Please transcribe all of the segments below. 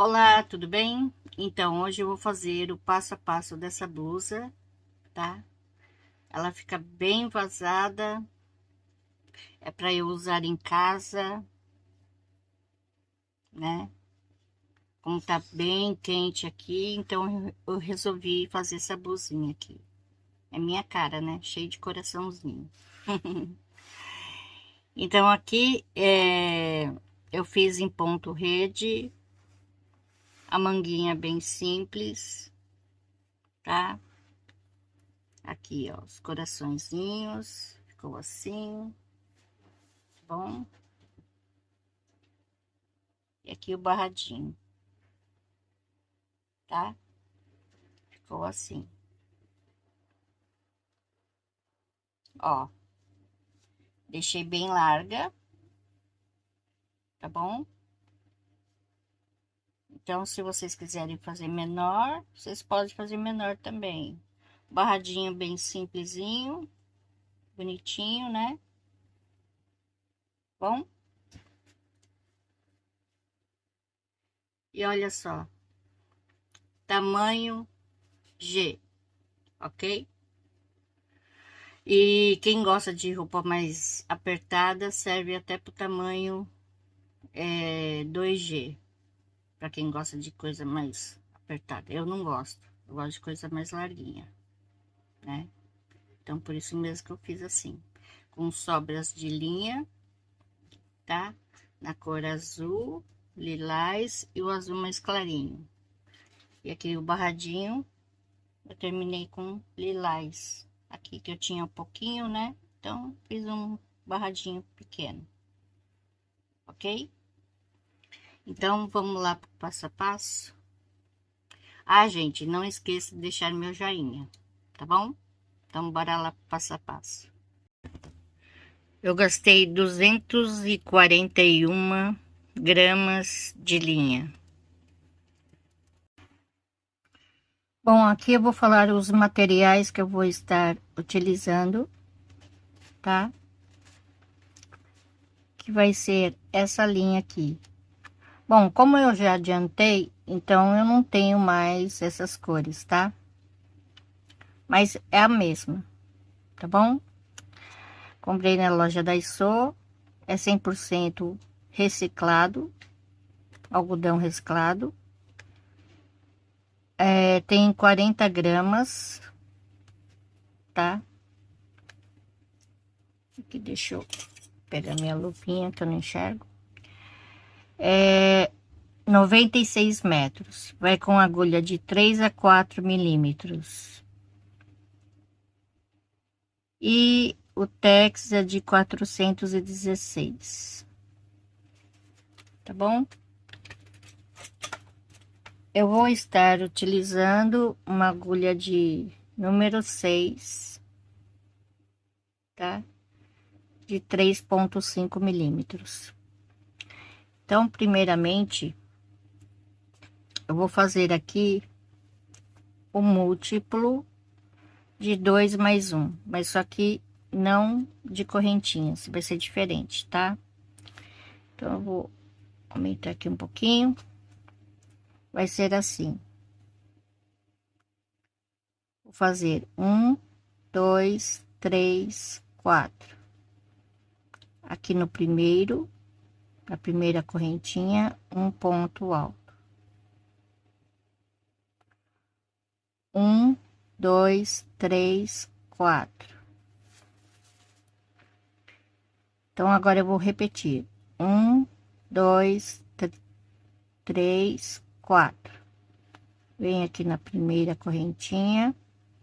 Olá, tudo bem? Então, hoje eu vou fazer o passo a passo dessa blusa, tá? Ela fica bem vazada, é para eu usar em casa, né? Como tá bem quente aqui, então eu resolvi fazer essa blusinha aqui. É minha cara, né? Cheio de coraçãozinho. Então, aqui eu fiz em ponto rede, a manguinha bem simples, tá? Aqui, ó, os coraçõezinhos, ficou assim, bom? E aqui o barradinho, tá? Ficou assim, ó. Deixei bem larga, tá bom? Então, se vocês quiserem fazer menor, vocês podem fazer menor também. Barradinho bem simplesinho, bonitinho, né? Bom? E olha só, tamanho G, ok? E quem gosta de roupa mais apertada, serve até pro tamanho 2G, para quem gosta de coisa mais apertada. Eu não gosto, eu gosto de coisa mais larguinha, né? Então, por isso mesmo que eu fiz assim, com sobras de linha, tá? Na cor azul, lilás e o azul mais clarinho. E aqui o barradinho, eu terminei com lilás. Aqui que eu tinha um pouquinho, né? Então, fiz um barradinho pequeno, ok? Então, vamos lá pro passo a passo. Ah, gente, não esqueça de deixar meu joinha, tá bom? Então, bora lá passo a passo. Eu gastei 241 gramas de linha. Bom, aqui eu vou falar os materiais que eu vou estar utilizando, tá? Que vai ser essa linha aqui. Bom, como eu já adiantei, então eu não tenho mais essas cores, tá? Mas é a mesma, tá bom? Comprei na loja da Isso, é 100% reciclado, algodão reciclado. Tem 40 gramas, tá? Aqui, deixa eu pegar minha lupinha que eu não enxergo. 96 metros. Vai com agulha de 3 a 4 milímetros. E o Tex é de 416. Tá bom? Eu vou estar utilizando uma agulha de número 6, tá? De 3,5 milímetros. Então, primeiramente, eu vou fazer aqui o múltiplo de 2 mais 1, mas só que não de correntinhas, vai ser diferente, tá? Então, eu vou aumentar aqui um pouquinho. Vai ser assim. Vou fazer 1, 2, 3, 4. Aqui no primeiro, na primeira correntinha, um ponto alto. 1, 2, 3, 4. Então, agora eu vou repetir. 1, 2, 3, 4. Venho aqui na primeira correntinha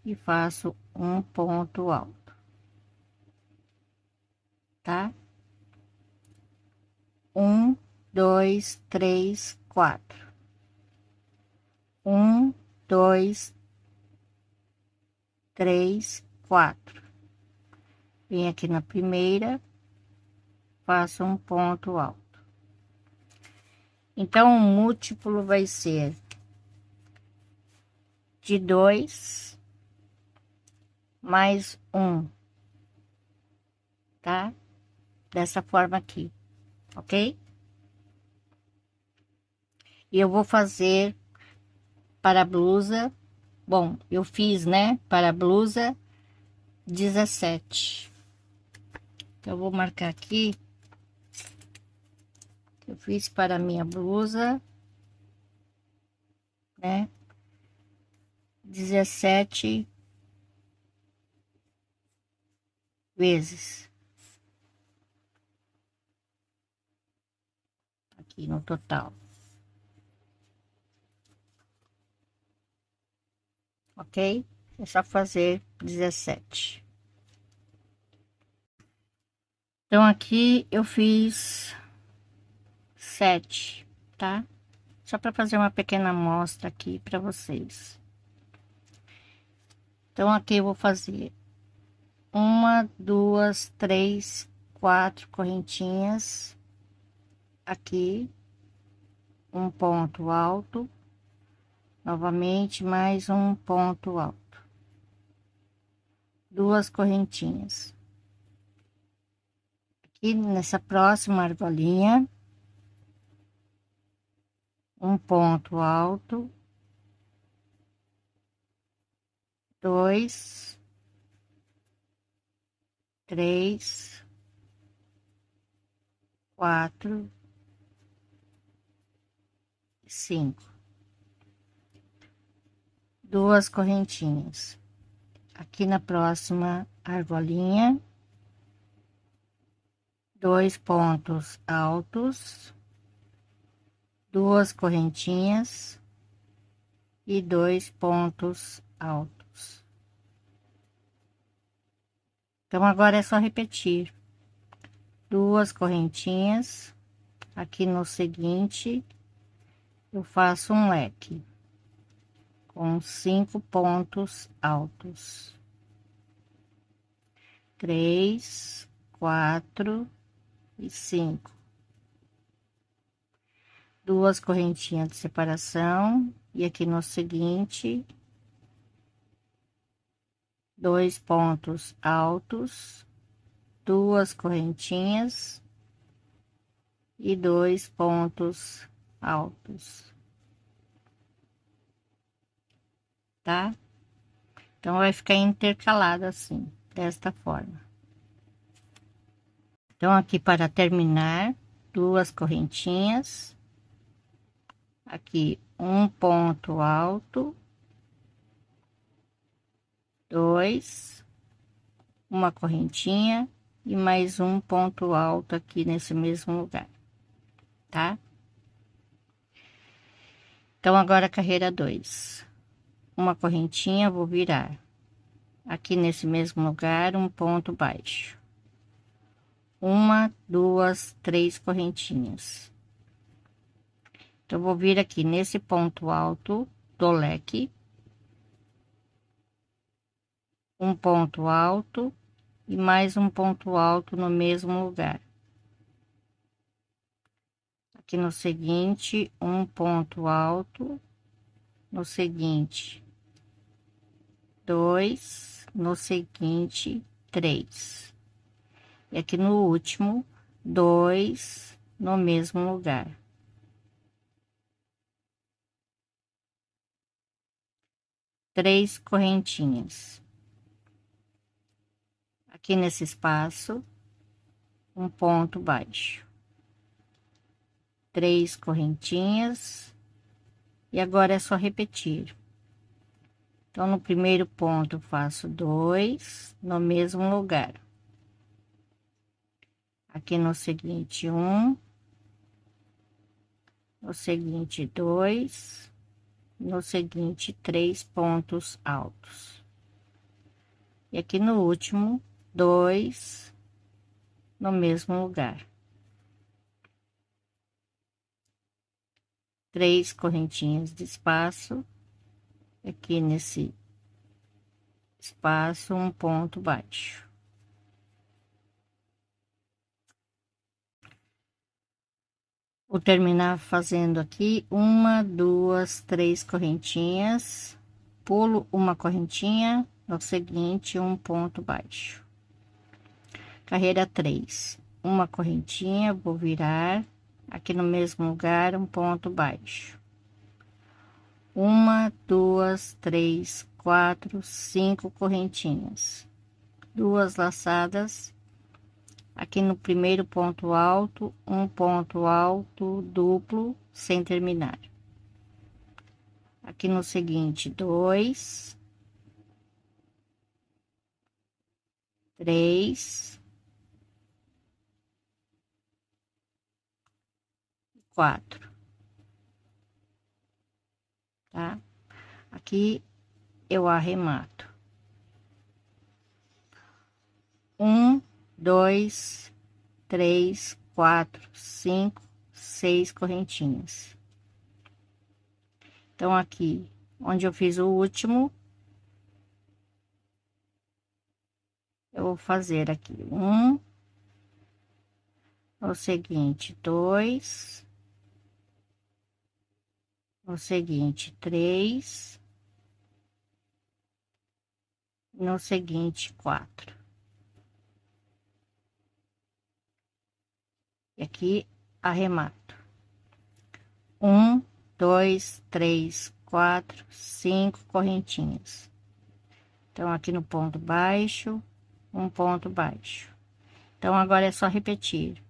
e faço um ponto alto, tá? 1, 2, 3, 4. 1, 2, 3, 4. Venho aqui na primeira, faço um ponto alto. Então, o múltiplo vai ser de 2 mais 1, tá? Dessa forma aqui, ok? E eu vou fazer para a blusa, bom, eu fiz, né, para a blusa 17. Então, eu vou marcar aqui, eu fiz para a minha blusa, né, 17 vezes. Aqui no total. Ok? É só fazer 17. Então, aqui eu fiz 7, tá? Só para fazer uma pequena amostra aqui para vocês. Então, aqui eu vou fazer uma, duas, três, quatro correntinhas. Aqui, um ponto alto. Novamente, mais um ponto alto. Duas correntinhas. Aqui nessa próxima argolinha, um ponto alto, dois, três, quatro, cinco, duas correntinhas. Aqui na próxima argolinha, dois pontos altos, duas correntinhas e dois pontos altos. Então, agora é só repetir duas correntinhas. Aqui no seguinte, eu faço um leque com 5 pontos altos. 3, 4 e 5. Duas correntinhas de separação, e aqui no seguinte, dois pontos altos, duas correntinhas e dois pontos altos, tá? Então, vai ficar intercalado assim, desta forma. Então, aqui para terminar, duas correntinhas, aqui um ponto alto, dois, uma correntinha e mais um ponto alto aqui nesse mesmo lugar, tá? Então, agora carreira 2, uma correntinha, vou virar aqui nesse mesmo lugar, um ponto baixo, uma, duas, três correntinhas. Então, vou vir aqui nesse ponto alto do leque, um ponto alto e mais um ponto alto no mesmo lugar. Aqui no seguinte, um ponto alto, no seguinte, dois, no seguinte, três. E aqui no último, dois, no mesmo lugar. Três correntinhas. Aqui nesse espaço, um ponto baixo. Três correntinhas. E agora é só repetir. Então, no primeiro ponto, eu faço dois no mesmo lugar. Aqui no seguinte, um. No seguinte, dois. No seguinte, três pontos altos. E aqui no último, dois no mesmo lugar. Três correntinhas de espaço. Aqui nesse espaço, um ponto baixo. Vou terminar fazendo aqui uma, duas, três correntinhas, pulo uma correntinha, no seguinte, um ponto baixo. Carreira 3, uma correntinha, vou virar aqui no mesmo lugar, um ponto baixo. uma, duas, três, quatro, cinco correntinhas, duas laçadas aqui no primeiro ponto alto, um ponto alto duplo sem terminar. Aqui no seguinte, dois, três, quatro, tá? Aqui eu arremato. Um, dois, três, quatro, cinco, seis correntinhas. Então, aqui, onde eu fiz o último, eu vou fazer aqui um, o seguinte, dois, o seguinte, três, no seguinte, quatro. E aqui, arremato. Um, dois, três, quatro, cinco correntinhas. Então, aqui no ponto baixo, um ponto baixo. Então, agora é só repetir.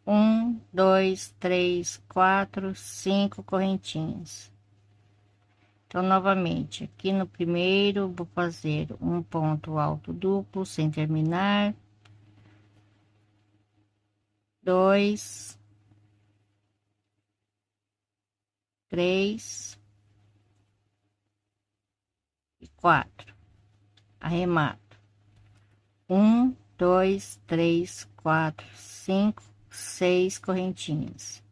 Um, dois, três, quatro, cinco correntinhas. Então, novamente, aqui no primeiro, vou fazer um ponto alto duplo sem terminar. Dois, três e quatro. Arremato. Um, dois, três, quatro, cinco, seis correntinhas.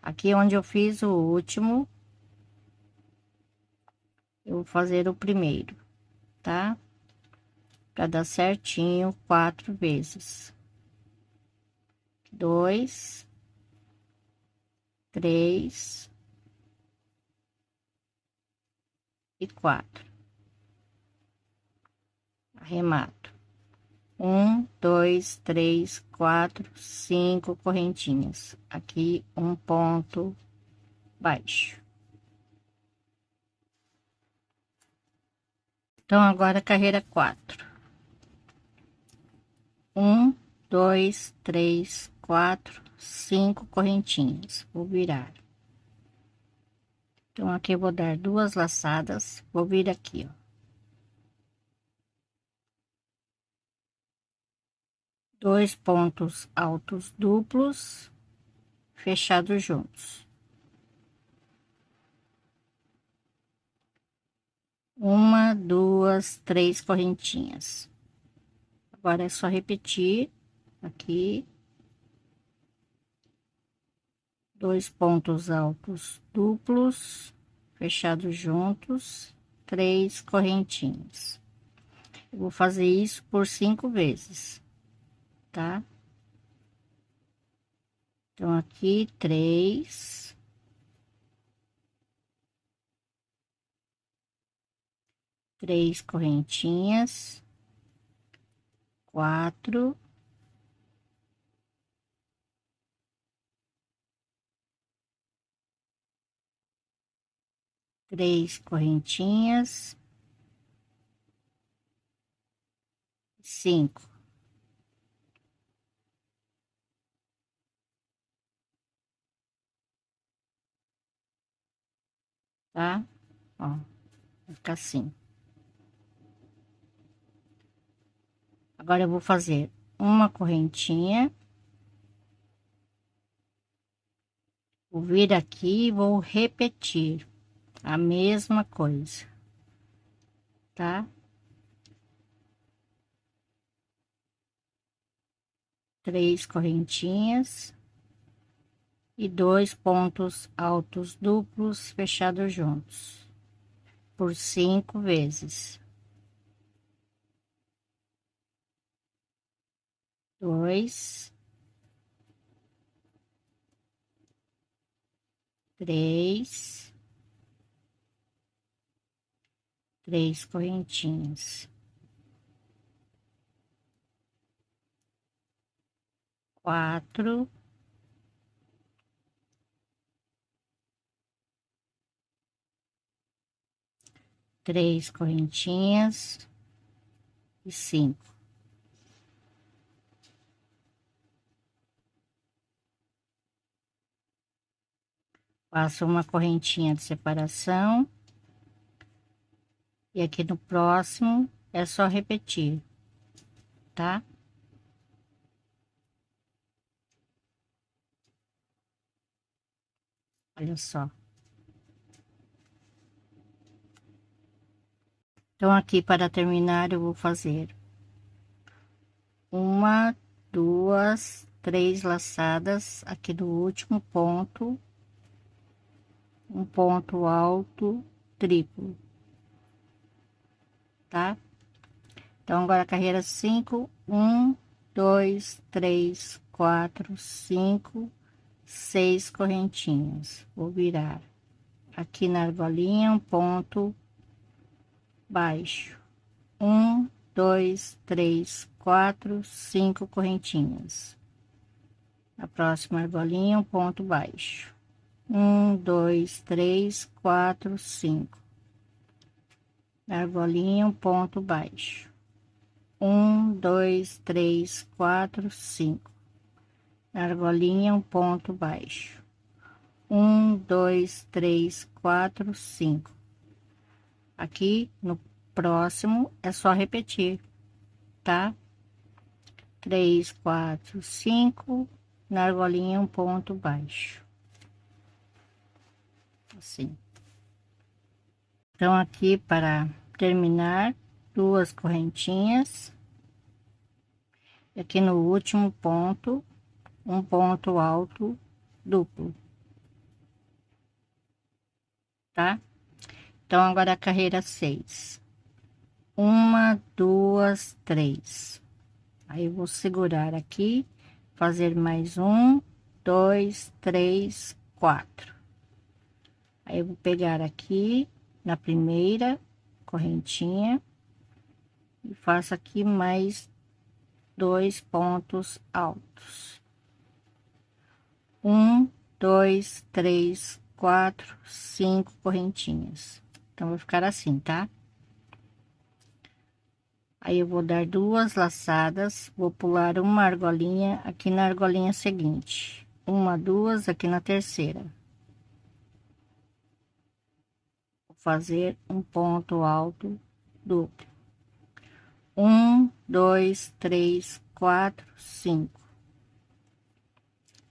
Aqui onde eu fiz o último, eu vou fazer o primeiro, tá? Para dar certinho 4 vezes. Dois, três e quatro. Arremato. Um, dois, três, quatro, cinco correntinhas. Aqui um ponto baixo. Então, agora carreira 4. Um, dois, três, quatro, cinco correntinhas. Vou virar. Então, aqui eu vou dar duas laçadas. Vou vir aqui, ó. Dois pontos altos duplos, fechados juntos. Uma, duas, três correntinhas. Agora é só repetir aqui. Dois pontos altos duplos, fechados juntos, três correntinhas. Eu vou fazer isso por 5 vezes, tá? Então, aqui, três correntinhas, quatro, três correntinhas, cinco, tá? Ó, vai ficar assim. Agora eu vou fazer uma correntinha, vou vir aqui e vou repetir a mesma coisa, tá? Três correntinhas e dois pontos altos duplos fechados juntos por 5 vezes. Dois, três, três correntinhas, quatro, 3 correntinhas e 5. Faço uma correntinha de separação. E aqui no próximo é só repetir, tá? Olha só. Então, aqui para terminar, eu vou fazer uma, duas, 3 laçadas aqui no último ponto, um ponto alto triplo, tá? Então, agora a carreira 5, 1, 2, 3, 4, 5, 6 correntinhas. Vou virar aqui na argolinha um ponto baixo, 1, 2, 3, 4, 5 correntinhas. A próxima argolinha um ponto baixo, 1, 2, 3, 4, 5. Na argolinha um ponto baixo, 1, 2, 3, 4, 5. Na argolinha um ponto baixo, 1, 2, 3, 4, 5. Aqui no próximo é só repetir, tá? 3, 4, 5, na argolinha um ponto baixo, assim. Então, aqui para terminar, 2 correntinhas, e aqui no último ponto, um ponto alto duplo, tá? Então, agora a carreira 6, 1, 2, 3. Aí eu vou segurar aqui, fazer mais 1, 2, 3, 4. Aí eu vou pegar aqui na primeira correntinha e faço aqui mais 2 pontos altos. 1, 2, 3, 4, 5 correntinhas. Então, vai ficar assim, tá? Aí eu vou dar 2 laçadas, vou pular uma argolinha aqui na argolinha seguinte, 1, 2 aqui na terceira. Vou fazer um ponto alto duplo. 1, 2, 3, 4, 5.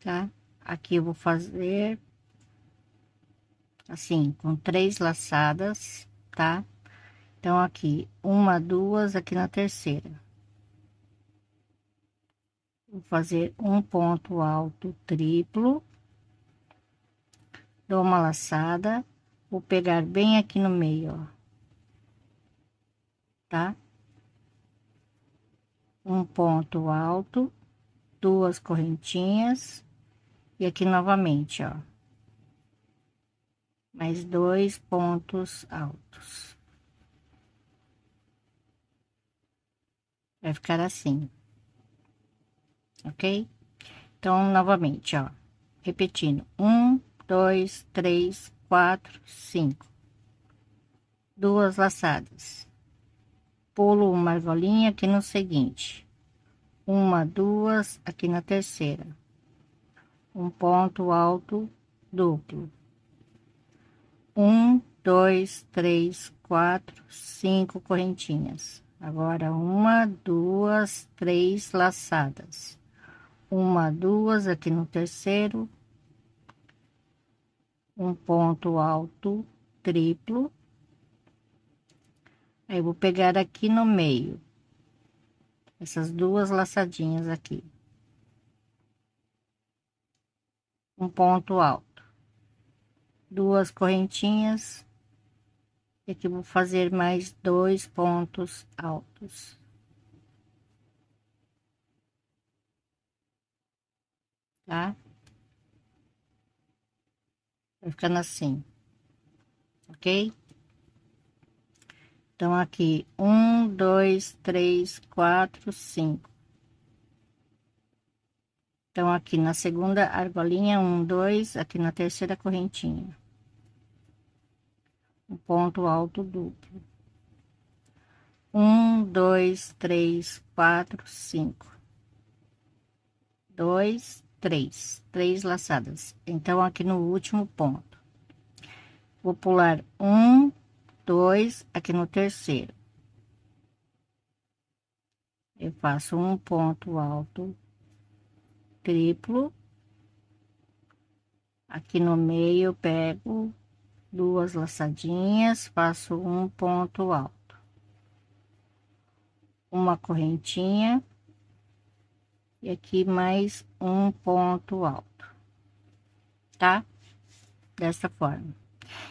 Tá? Aqui eu vou fazer assim, com 3 laçadas, tá? Então, aqui, 1, 2 aqui na terceira. Vou fazer um ponto alto triplo, dou uma laçada, vou pegar bem aqui no meio, ó, tá? Um ponto alto, 2 correntinhas, e aqui novamente, ó, mais 2 pontos altos. Vai ficar assim, ok? Então, novamente, ó, repetindo, 1, 2, 3, 4, 5. 2 laçadas. Pulo uma argolinha aqui no seguinte, 1, 2 aqui na terceira, um ponto alto duplo, 1, 2, 3, 4, 5 correntinhas. Agora 1, 2, 3 laçadas, 1, 2 aqui no terceiro, um ponto alto triplo. Aí eu vou pegar aqui no meio essas 2 laçadinhas aqui, um ponto alto, 2 correntinhas, e aqui vou fazer mais 2 pontos altos, tá? Vai ficando assim, ok? Então, aqui, 1, 2, 3, 4, 5. Então, aqui na segunda argolinha, 1, 2, aqui na terceira correntinha. um ponto alto duplo. 1, 2, 3, 4, 5. 2, 3. 3 laçadas. Então, aqui no último ponto, vou pular 1, 2, aqui no terceiro. Eu faço um ponto alto triplo. Aqui no meio, eu pego 2 laçadinhas, faço um ponto alto, uma correntinha e aqui mais um ponto alto, tá? Dessa forma.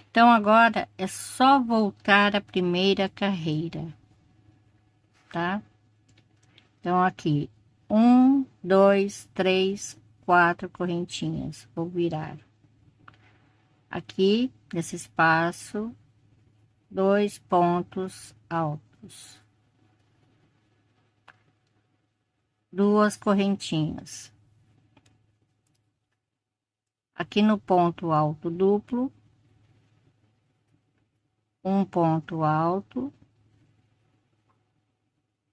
Então, agora é só voltar a primeira carreira, tá? Então, aqui, 1, 2, 3, 4 correntinhas, vou virar. Aqui, nesse espaço, 2 pontos altos. 2 correntinhas. Aqui no ponto alto duplo, um ponto alto,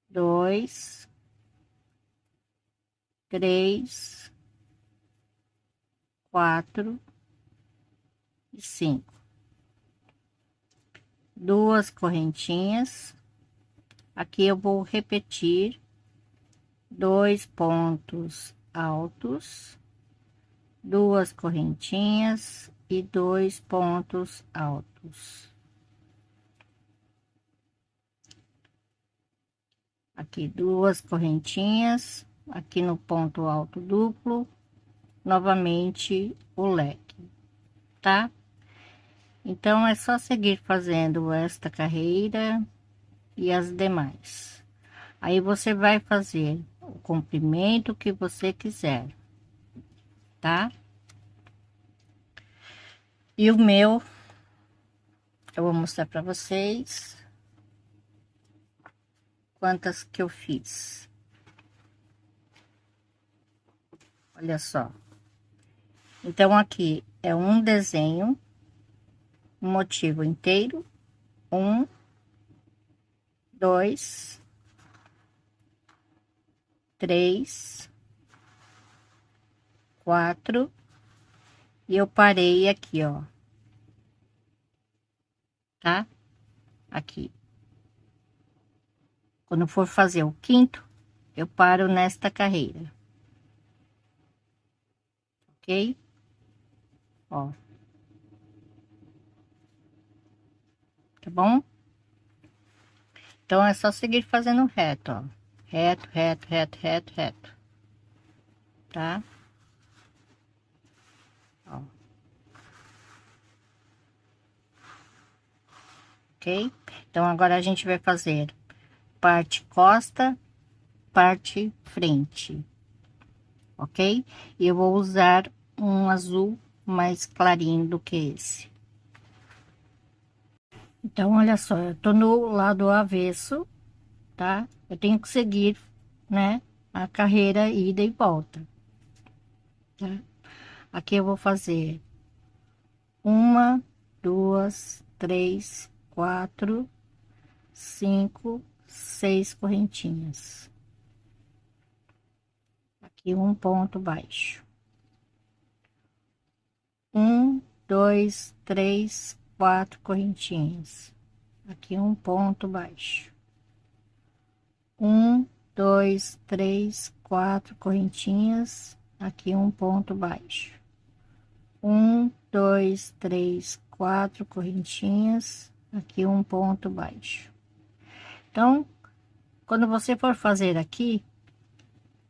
2, 3, 4 e 5. 2 correntinhas. Aqui eu vou repetir 2 pontos altos, 2 correntinhas e 2 pontos altos. Aqui 2 correntinhas, aqui no ponto alto duplo, novamente o leque, tá? Então, é só seguir fazendo esta carreira e as demais. Aí, você vai fazer o comprimento que você quiser, tá? E o meu, eu vou mostrar para vocês quantas que eu fiz. Olha só. Então, aqui é um desenho, um motivo inteiro, 1, 2, 3, 4, e eu parei aqui, ó, tá? Aqui. Quando for fazer o quinto, eu paro nesta carreira, ok? Ó, tá bom? Então, é só seguir fazendo reto, ó. Reto, reto, reto, reto, reto, tá? Ó. Ok? Então, agora a gente vai fazer parte costa, parte frente, ok? E eu vou usar um azul mais clarinho do que esse. Então, olha só, eu tô no lado avesso, tá? Eu tenho que seguir, né, a carreira ida e volta, tá? Aqui eu vou fazer 1, 2, 3, 4, 5, 6 correntinhas. Aqui um ponto baixo. 1, 2, 3, 4 correntinhas. Aqui um ponto baixo. 1, 2, 3, 4 correntinhas. Aqui um ponto baixo. 1, 2, 3, 4 correntinhas. Aqui um ponto baixo. Então, quando você for fazer aqui,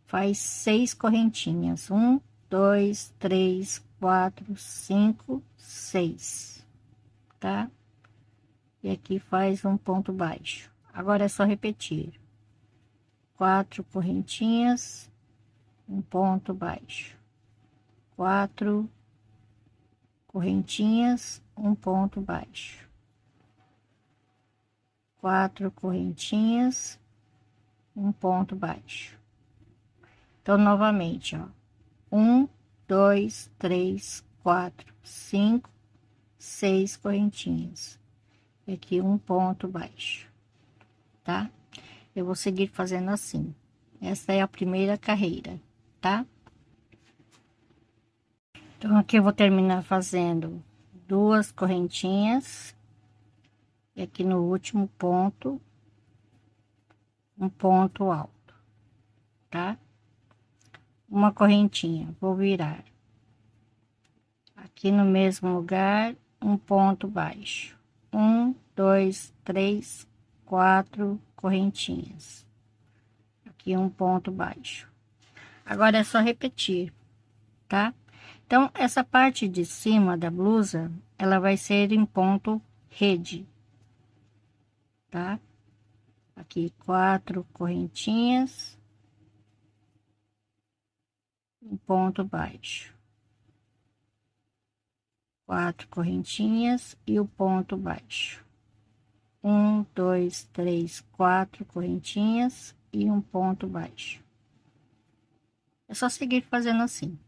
faz 6 correntinhas. 1, 2, 3, 4, 5, 6, tá? E aqui faz um ponto baixo. Agora é só repetir. 4 correntinhas, um ponto baixo. 4 correntinhas, um ponto baixo. 4 correntinhas, um ponto baixo. Então, novamente, ó. 1, 2, 3, 4, 5, 6 correntinhas. e aqui um ponto baixo, tá? Eu vou seguir fazendo assim. Essa é a primeira carreira, tá? Então, aqui eu vou terminar fazendo 2 correntinhas. E aqui no último ponto, um ponto alto, tá? Uma correntinha, vou virar. Aqui no mesmo lugar, um ponto baixo. 1, 2, 3, 4 correntinhas. Aqui um ponto baixo. Agora é só repetir, tá? Então, essa parte de cima da blusa, ela vai ser em ponto rede, tá? Aqui 4 correntinhas, um ponto baixo. 4 correntinhas e o ponto baixo. 1, 2, 3, 4 correntinhas e um ponto baixo. É só seguir fazendo assim,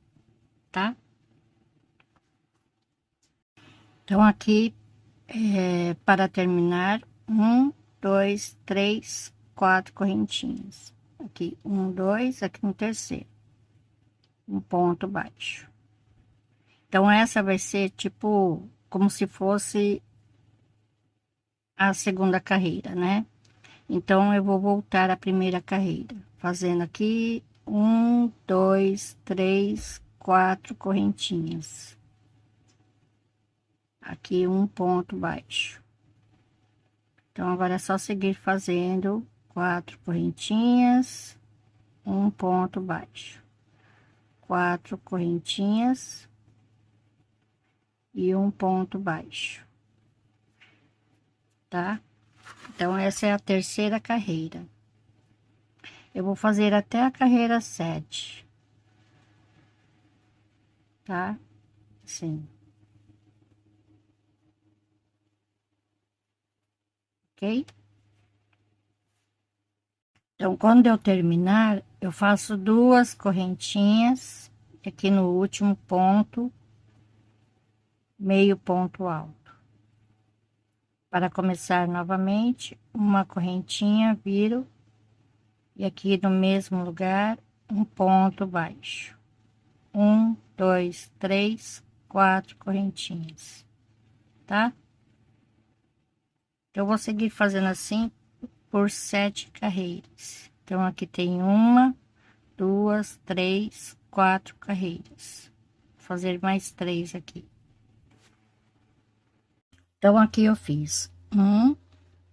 tá? Então, aqui, para terminar, 1, 2, 3, 4 correntinhas. Aqui, 1, 2, aqui no terceiro, um ponto baixo. Então, essa vai ser tipo, como se fosse a segunda carreira, né? Então, eu vou voltar à primeira carreira, fazendo aqui 1, 2, 3, 4 correntinhas. Aqui um ponto baixo. Então, agora é só seguir fazendo 4 correntinhas, um ponto baixo. 4 correntinhas e um ponto baixo, tá? Então, essa é a terceira carreira. Eu vou fazer até a carreira 7, tá? Assim. Ok? Então, quando eu terminar, eu faço 2 correntinhas, aqui no último ponto, meio ponto alto. Para começar novamente, uma correntinha, viro, e aqui no mesmo lugar, um ponto baixo. 1, 2, 3, 4 correntinhas, tá? Eu vou seguir fazendo assim por 7 carreiras. Então, aqui tem 1, 2, 3, 4 carreiras. Vou fazer mais 3 aqui. Então, aqui eu fiz 1,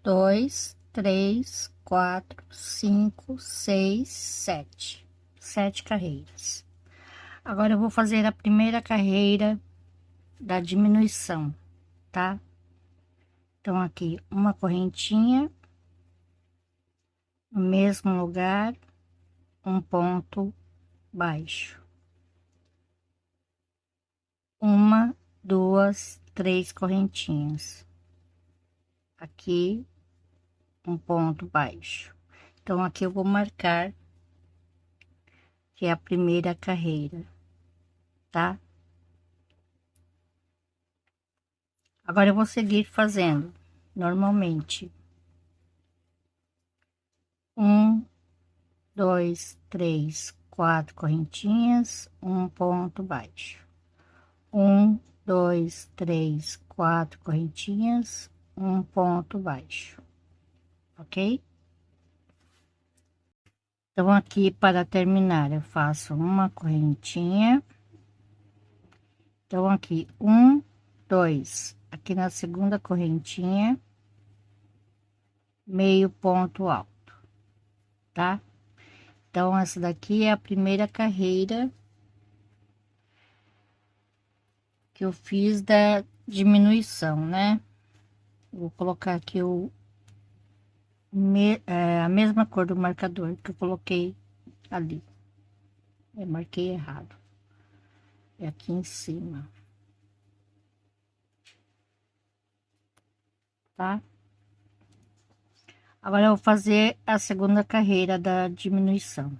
2, 3, 4, 5, 6, 7. 7 carreiras. Agora, eu vou fazer a primeira carreira da diminuição, tá? Então, aqui, uma correntinha, no mesmo lugar, um ponto baixo. 1, 2, 3 correntinhas. Aqui, um ponto baixo. Então, aqui eu vou marcar que é a primeira carreira, tá? Agora eu vou seguir fazendo normalmente. 1, 2, 3, 4 correntinhas, um ponto baixo. 1, 2, 3, 4 correntinhas, um ponto baixo, ok? Então, aqui para terminar, eu faço uma correntinha. Então, aqui, 1, 2, aqui na segunda correntinha, meio ponto alto, tá? Então, essa daqui é a primeira carreira que eu fiz da diminuição, né? Vou colocar aqui a mesma cor do marcador que eu coloquei ali. Eu marquei errado. É aqui em cima. Tá? Agora eu vou fazer a segunda carreira da diminuição.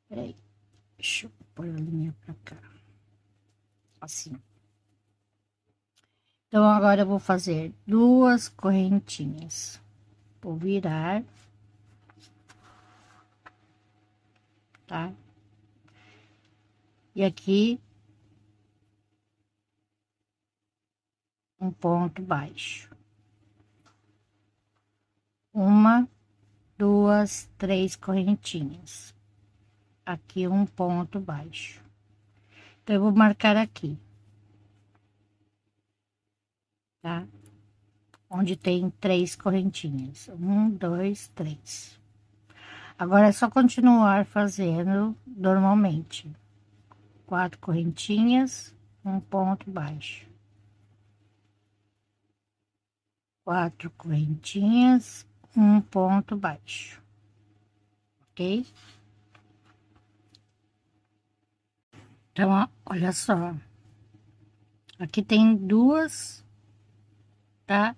Peraí, deixa eu pôr a linha pra cá. Assim. Então, agora eu vou fazer 2 correntinhas. Vou virar, tá? E aqui, um ponto baixo. 1, 2, 3 correntinhas. Aqui, um ponto baixo. Então, eu vou marcar aqui, tá? Onde tem 3 correntinhas. 1, 2, 3. Agora é só continuar fazendo normalmente. 4 correntinhas, um ponto baixo. 4 correntinhas, um ponto baixo. Ok? Então, ó, olha só. Aqui tem duas, tá?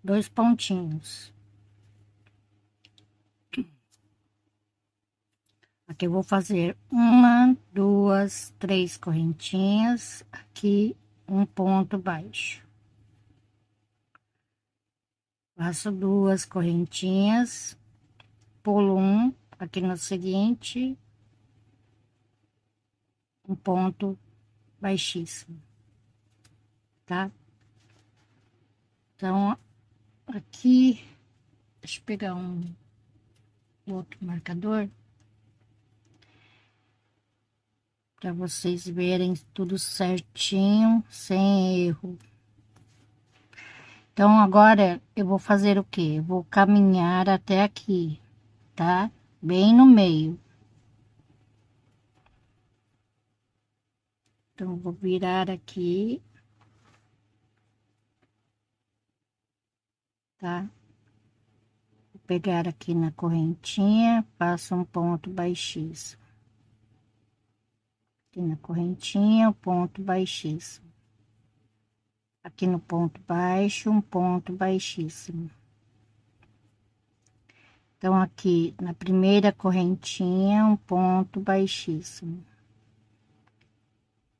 2 pontinhos. Aqui eu vou fazer 1, 2, 3 correntinhas, aqui um ponto baixo. Faço 2 correntinhas, pulo um, aqui no seguinte, um ponto baixíssimo, tá? Então, aqui, deixa eu pegar um outro marcador, para vocês verem tudo certinho, sem erro. Então, agora eu vou fazer o quê? Eu vou caminhar até aqui, tá? Bem no meio. Então, vou virar aqui, tá? Vou pegar aqui na correntinha, passo um ponto baixíssimo. Aqui na correntinha, um ponto baixíssimo. Aqui no ponto baixo, um ponto baixíssimo. Então, aqui na primeira correntinha, um ponto baixíssimo.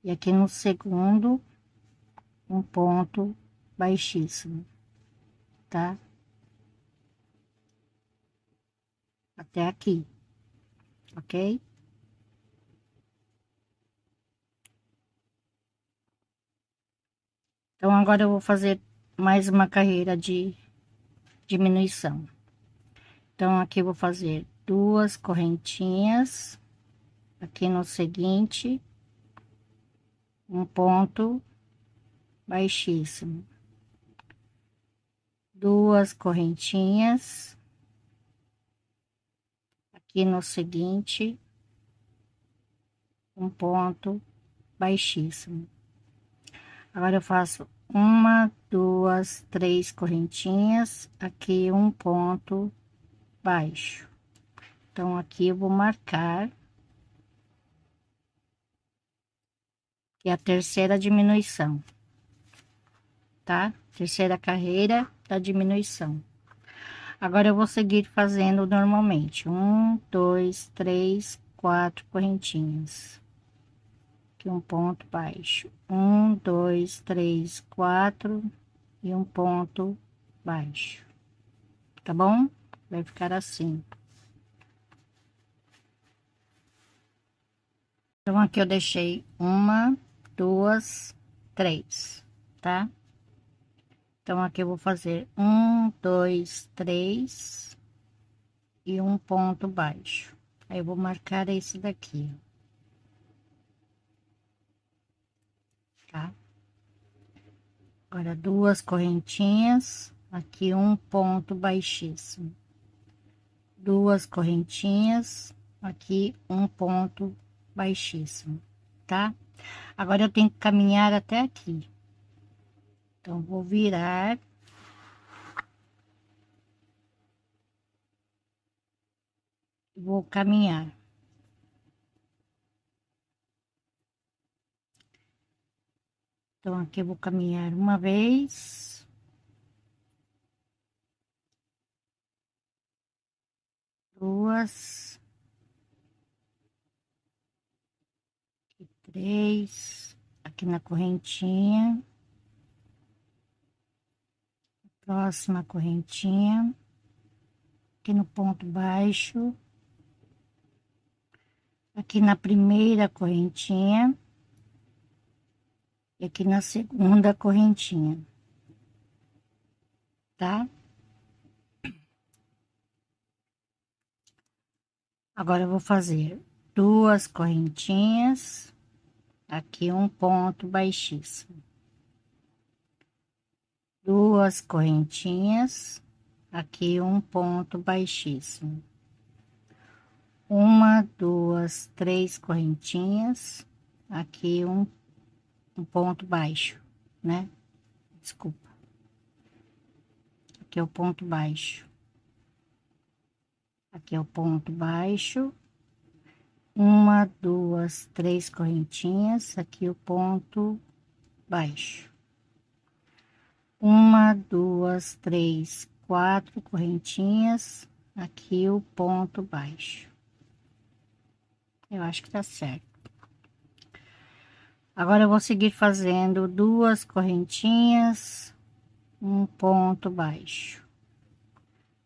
E aqui no segundo, um ponto baixíssimo, tá? Até aqui, ok? Então, agora eu vou fazer mais uma carreira de diminuição. Então, aqui eu vou fazer 2 correntinhas, aqui no seguinte, um ponto baixíssimo. 2 correntinhas, aqui no seguinte, um ponto baixíssimo. Agora eu faço 1, 2, 3 correntinhas, aqui um ponto baixo. Então, aqui eu vou marcar que é a terceira diminuição, tá? Terceira carreira da diminuição. Agora eu vou seguir fazendo normalmente. 1, 2, 3, 4 correntinhas. Aqui um ponto baixo. 1, 2, 3, 4 e um ponto baixo. Tá bom? Vai ficar assim. Então, aqui eu deixei 1, 2, 3, tá? Então, aqui eu vou fazer 1, 2, 3 e um ponto baixo. Aí, eu vou marcar esse daqui, tá? Agora, 2 correntinhas, aqui um ponto baixíssimo. 2 correntinhas, aqui um ponto baixíssimo, tá? Agora, eu tenho que caminhar até aqui. Então, vou virar. Vou caminhar. Então, aqui eu vou caminhar uma vez. Duas. Três. Aqui na correntinha. Próxima correntinha, aqui no ponto baixo, aqui na primeira correntinha e aqui na segunda correntinha, tá? Agora eu vou fazer duas correntinhas, aqui um ponto baixíssimo, duas correntinhas, aqui um ponto baixíssimo, uma, duas, três correntinhas, aqui um ponto baixo, né? Desculpa, aqui é o ponto baixo, aqui é o ponto baixo, uma, duas, três correntinhas, aqui o ponto baixo, uma, duas, três, quatro correntinhas, aqui o ponto baixo. Eu acho que tá certo. Agora eu vou seguir fazendo duas correntinhas, um ponto baixo,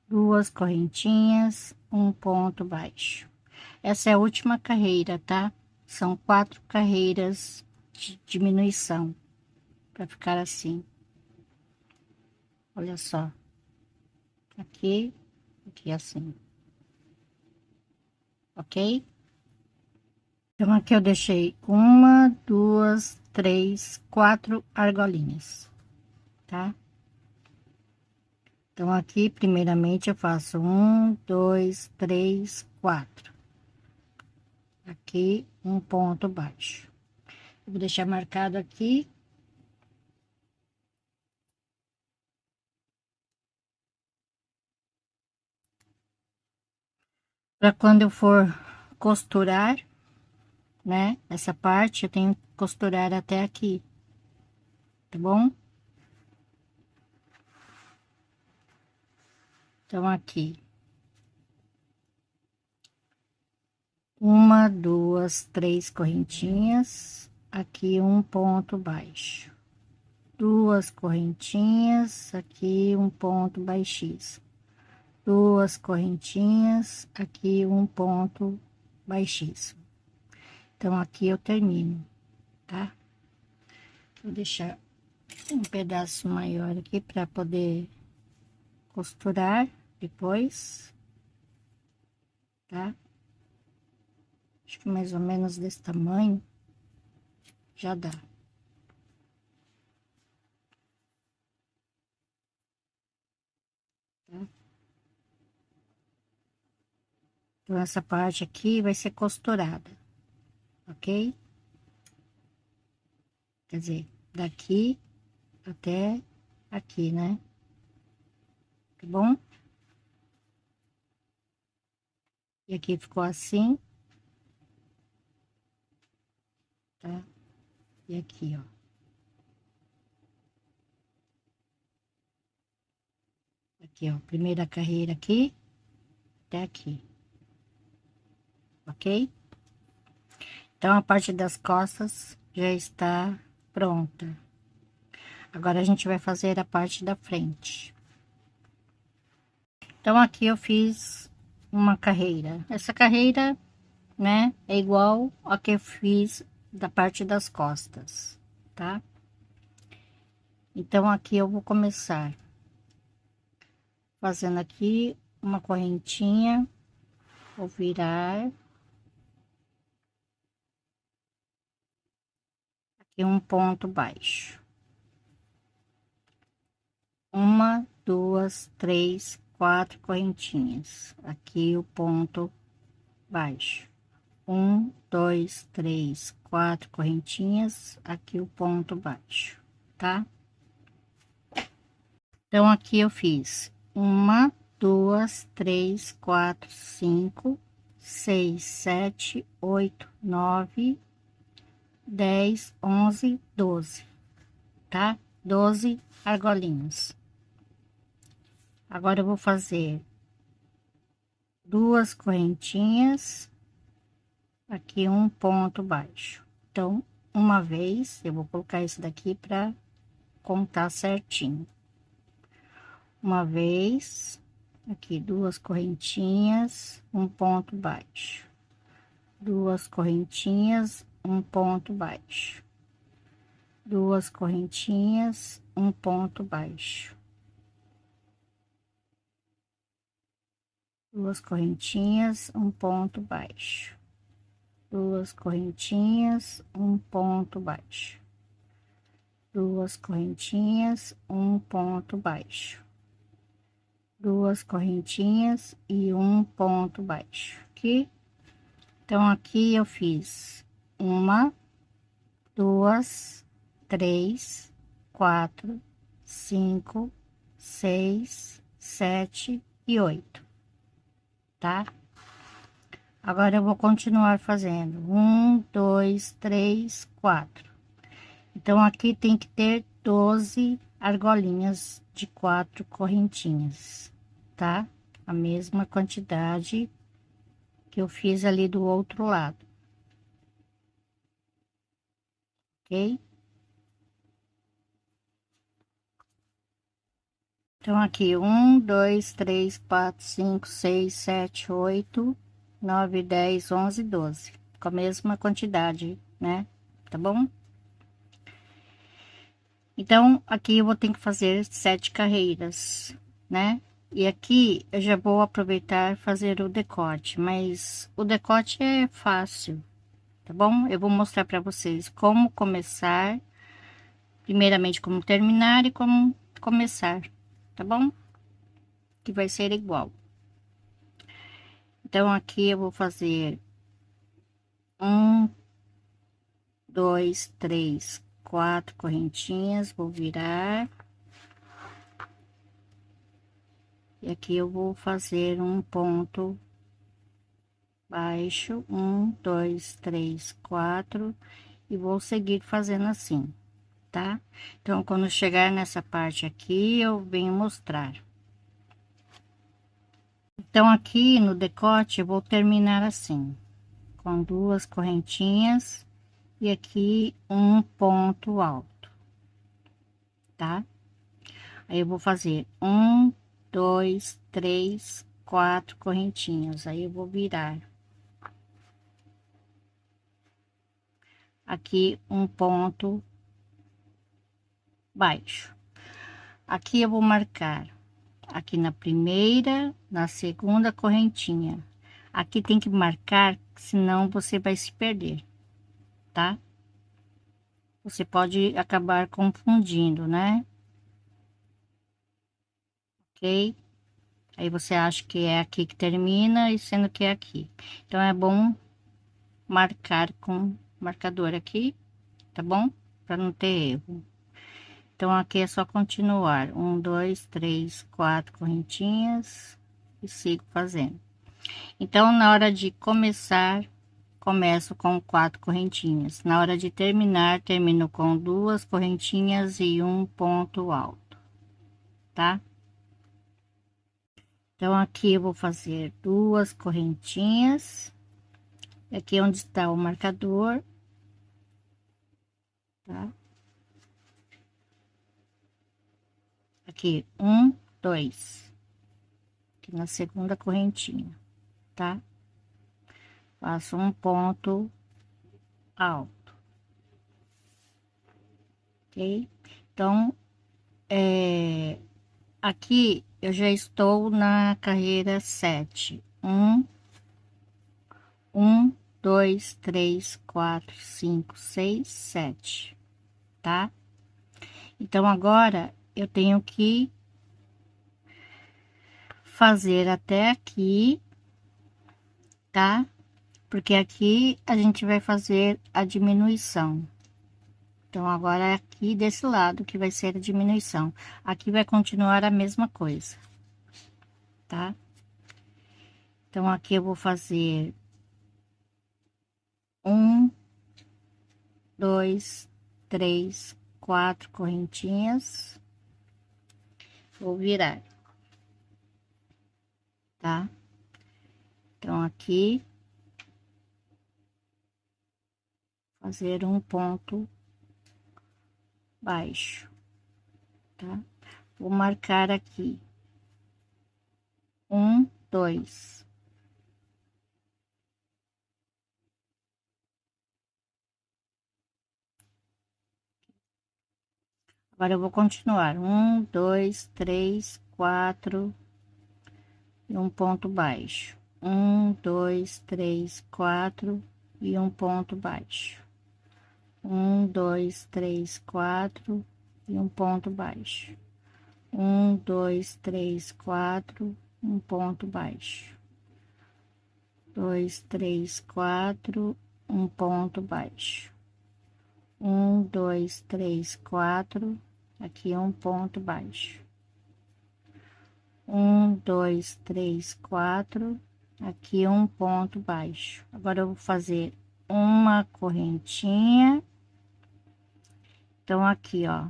duas correntinhas, um ponto baixo. Essa é a última carreira, tá? São 4 carreiras de diminuição para ficar assim. Olha só, aqui, aqui assim, ok? Então aqui eu deixei uma, duas, três, 4 argolinhas, tá? Então aqui primeiramente eu faço 1, 2, 3, 4. Aqui um ponto baixo. Eu vou deixar marcado aqui. Para quando eu for costurar, né? Essa parte eu tenho que costurar até aqui, tá bom? Então aqui, uma, duas, três correntinhas, aqui um ponto baixo, duas correntinhas, aqui um ponto baixíssimo, duas correntinhas, aqui um ponto baixíssimo. Então aqui eu termino, tá? Vou deixar um pedaço maior aqui para poder costurar depois, tá? Acho que mais ou menos desse tamanho já dá. Tá? Então essa parte aqui vai ser costurada, ok? Quer dizer, daqui até aqui, né? Tá bom? E aqui ficou assim, tá? E aqui, ó. Aqui, ó, primeira carreira aqui, até aqui. Ok? Então, a parte das costas já está pronta. Agora, a gente vai fazer a parte da frente. Então, aqui eu fiz uma carreira. Essa carreira, né, é igual a que eu fiz da parte das costas, tá? Então, aqui eu vou começar fazendo aqui uma correntinha, vou virar aqui um ponto baixo. Uma, duas, três, 4 correntinhas. Aqui o ponto baixo. 1, 2, 3, 4 correntinhas. Aqui o ponto baixo, tá? Então, aqui eu fiz uma, duas, três, 4, 5, 6, 7, 8, 9, 10, 11, 12, tá? 12 argolinhas. Agora eu vou fazer duas correntinhas, aqui um ponto baixo. Então, uma vez, eu vou colocar esse daqui para contar certinho. uma vez, aqui 2 correntinhas, um ponto baixo, 2 correntinhas, um ponto baixo, 2 correntinhas, um ponto baixo, 2 correntinhas, um ponto baixo, 2 correntinhas, um ponto baixo, 2 correntinhas, um ponto baixo, 2 correntinhas e um ponto baixo aqui. Então aqui eu fiz uma, duas, três, quatro, cinco, seis, sete e 8, tá? Agora eu vou continuar fazendo 1, 2, 3, 4. Então aqui tem que ter 12 argolinhas de 4 correntinhas, tá? A mesma quantidade que eu fiz ali do outro lado, ok? Então aqui 1, 2, 3, 4, 5, 6, 7, 8, 9, 10, 11, 12, com a mesma quantidade, né? Tá bom? Então aqui eu vou ter que fazer 7 carreiras, né? E aqui eu já vou aproveitar e fazer o decote, mas o decote é fácil, tá bom? Eu vou mostrar para vocês como começar, primeiramente como terminar e como começar, tá bom? Que vai ser igual. Então aqui eu vou fazer 1, 2, 3, 4 correntinhas, vou virar. E aqui eu vou fazer um ponto baixo, 1, 2, 3, 4, e vou seguir fazendo assim, tá? Então, quando chegar nessa parte aqui, eu venho mostrar. Então, aqui no decote, eu vou terminar assim, com 2 correntinhas e aqui um ponto alto, tá? Aí eu vou fazer 1, 2, 3, 4 correntinhas, aí eu vou virar. Aqui um ponto baixo. Aqui eu vou marcar aqui na primeira, na segunda correntinha. Aqui tem que marcar, senão você vai se perder, tá? Você pode acabar confundindo, né? Ok? Aí você acha que é aqui que termina e sendo que é aqui. Então é bom marcar com marcador aqui, tá bom? Para não ter erro. Então aqui é só continuar 1, 2, 3, 4 correntinhas e sigo fazendo. Então na hora de começar, começo com 4 correntinhas. Na hora de terminar, termino com 2 correntinhas e um ponto alto, tá? Então aqui eu vou fazer 2 correntinhas. Aqui é onde está o marcador, tá? Aqui 1, 2, aqui na segunda correntinha, tá? Faço um ponto alto, ok? Então, aqui eu já estou na carreira 7. 1, 2, 3, 4, 5, 6, 7, tá? Então, agora eu tenho que fazer até aqui, tá? Porque aqui a gente vai fazer a diminuição. Então, agora é aqui desse lado que vai ser a diminuição. Aqui vai continuar a mesma coisa, tá? Então, aqui eu vou fazer 1, 2, 3, 4 correntinhas. Vou virar, tá? Então, aqui, fazer um ponto baixo, tá? Vou marcar aqui Um, dois. Agora eu vou continuar. Um, dois, três, quatro e um ponto baixo. Um, dois, três, quatro e um ponto baixo. Um, dois, três, quatro e um ponto baixo. Um, dois, três, quatro, um ponto baixo. Dois, três, quatro, um ponto baixo. Um, dois, três, quatro, aqui um ponto baixo. Um, dois, três, quatro, aqui um ponto baixo. Agora eu vou fazer uma correntinha. Então, aqui, ó,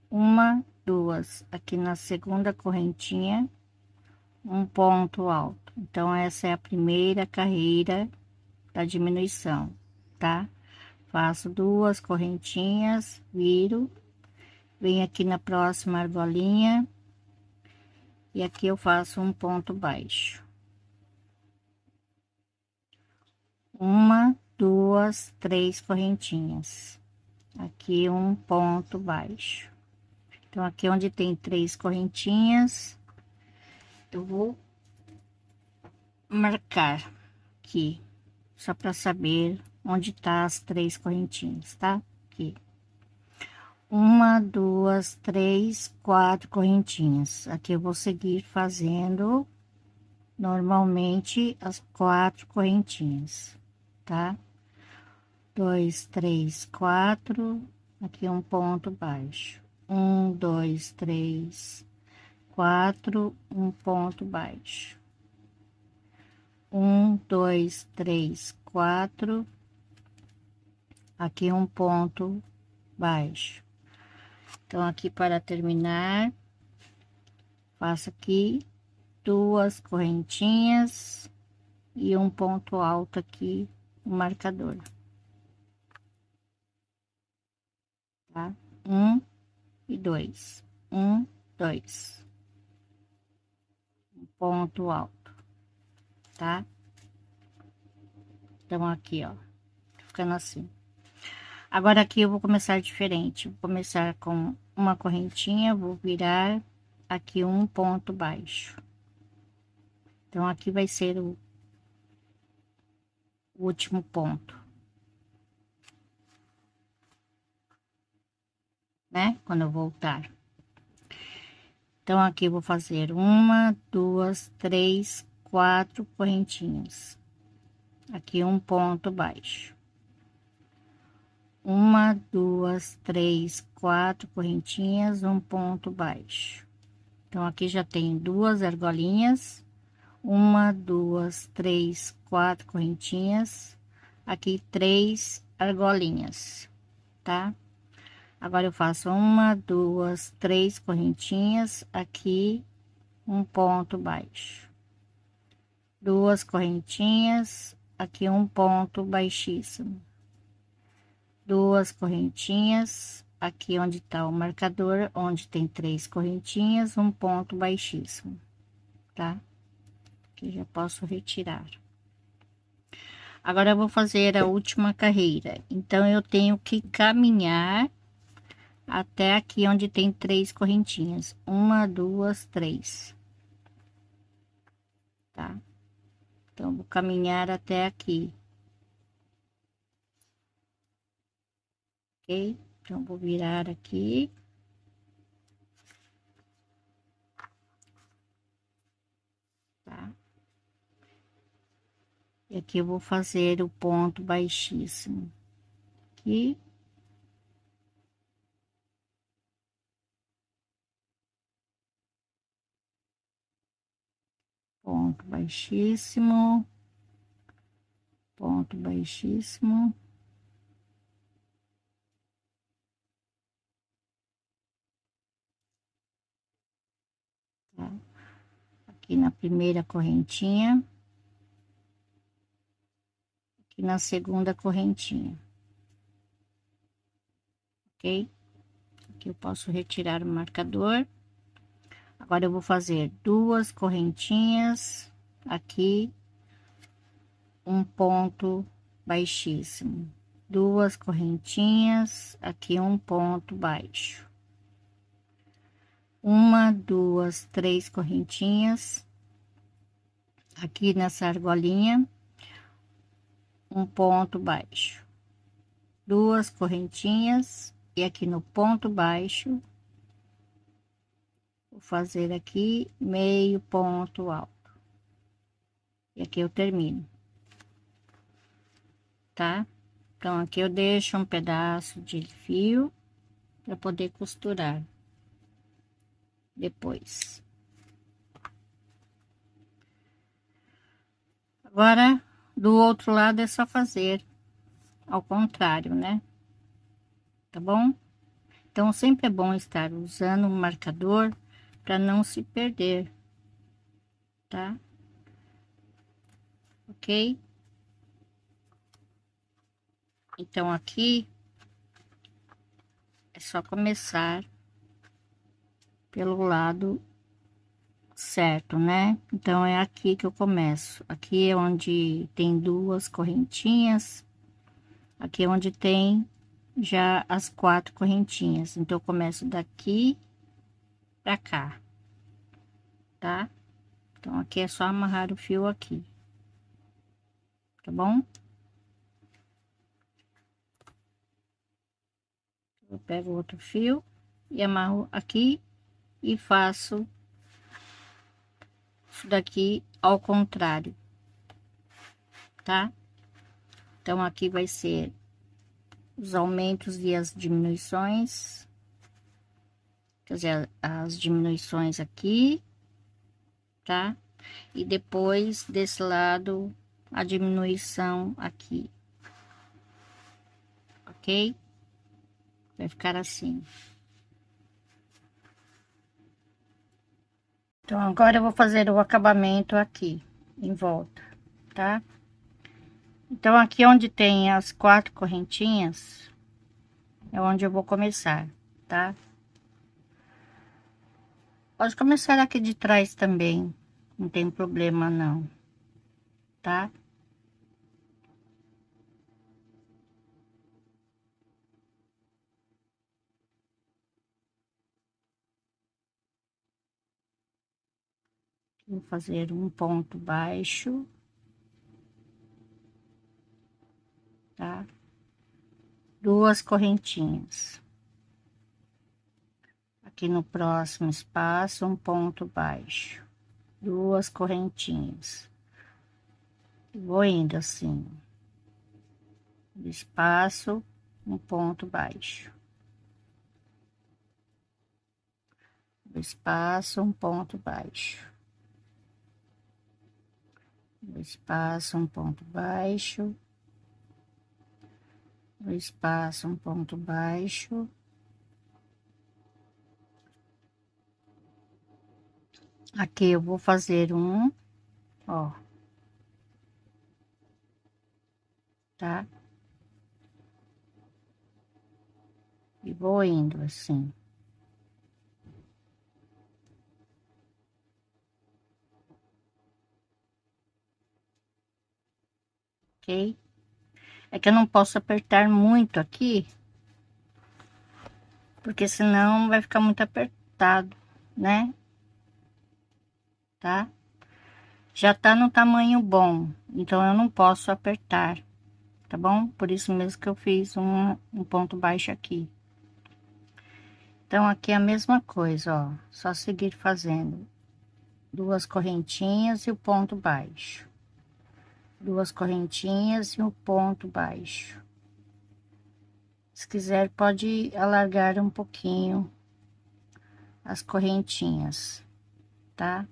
uma, duas, aqui na segunda correntinha, um ponto alto. Então, essa é a primeira carreira da diminuição, tá? Faço duas correntinhas, viro, venho aqui na próxima argolinha e aqui eu faço um ponto baixo. Uma, duas, três correntinhas. Aqui um ponto baixo. Então, aqui onde tem três correntinhas, eu vou marcar aqui, só para saber onde tá as três correntinhas, tá? Aqui. Uma, duas, três, quatro correntinhas. Aqui eu vou seguir fazendo normalmente as quatro correntinhas, tá? Dois, três, quatro, aqui um ponto baixo. Um, dois, três, quatro, um ponto baixo. Um, dois, três, quatro, aqui um ponto baixo. Então, aqui para terminar, faço aqui duas correntinhas e um ponto alto aqui no marcador, tá? Um e dois, um, dois, um ponto alto, tá? Então, aqui, ó, ficando assim. Agora, aqui eu vou começar diferente, vou começar com uma correntinha, vou virar aqui um ponto baixo. Então, aqui vai ser o último ponto, né? Quando eu voltar. Então, aqui eu vou fazer uma, duas, três, quatro correntinhas. Aqui um ponto baixo. Uma, duas, três, quatro correntinhas, um ponto baixo. Então, aqui já tem duas argolinhas. Uma, duas, três, quatro correntinhas. Aqui, três argolinhas, tá? Agora, eu faço uma, duas, três correntinhas. Aqui, um ponto baixo. Duas correntinhas. Aqui, um ponto baixíssimo. Duas correntinhas aqui onde tá o marcador, onde tem três correntinhas, um ponto baixíssimo, tá? Que já posso retirar. Agora eu vou fazer a última carreira, então eu tenho que caminhar até aqui onde tem três correntinhas, uma, duas, três, tá? Então vou caminhar até aqui, ok? Então vou virar aqui. Tá? E aqui eu vou fazer o ponto baixíssimo aqui. Ponto baixíssimo, ponto baixíssimo. Tá? Aqui na primeira correntinha, aqui na segunda correntinha, ok? Aqui eu posso retirar o marcador. Agora eu vou fazer 2 correntinhas aqui, um ponto baixíssimo, 2 correntinhas aqui, um ponto baixo, 1, 2, 3 correntinhas aqui nessa argolinha, um ponto baixo, 2 correntinhas e aqui no ponto baixo vou fazer aqui meio ponto alto e aqui eu termino, tá? Então aqui eu deixo um pedaço de fio para poder costurar depois. Agora do outro lado é só fazer ao contrário, né? Tá bom? Então sempre é bom estar usando um marcador para não se perder, tá? Ok? Então aqui é só começar pelo lado certo, né? Então é aqui que eu começo. Aqui é onde tem 2 correntinhas, aqui é onde tem já as 4 correntinhas. Então eu começo daqui pra cá, tá? Então aqui é só amarrar o fio aqui, tá bom? Eu pego outro fio e amarro aqui e faço isso daqui ao contrário, tá? Então aqui vai ser os aumentos e as diminuições, quer dizer, as diminuições aqui, tá? E depois desse lado a diminuição aqui, ok? Vai ficar assim. Então agora eu vou fazer o acabamento aqui em volta, tá? Então aqui onde tem as 4 correntinhas é onde eu vou começar, tá? Pode começar aqui de trás também, não tem problema não, tá? Vou fazer um ponto baixo, tá? 2 correntinhas. Aqui no próximo espaço, um ponto baixo, 2 correntinhas. Vou indo assim, espaço, um ponto baixo, espaço, um ponto baixo, espaço, um ponto baixo, espaço, um ponto baixo. Aqui eu vou fazer um, ó, tá? E vou indo assim. Ok? É que eu não posso apertar muito aqui, porque senão vai ficar muito apertado, né? Tá? Já tá no tamanho bom, então eu não posso apertar, tá bom? Por isso mesmo que eu fiz um ponto baixo aqui. Então aqui é a mesma coisa, ó, só seguir fazendo 2 correntinhas e o ponto baixo, 2 correntinhas e o ponto baixo. Se quiser pode alargar um pouquinho as correntinhas, tá?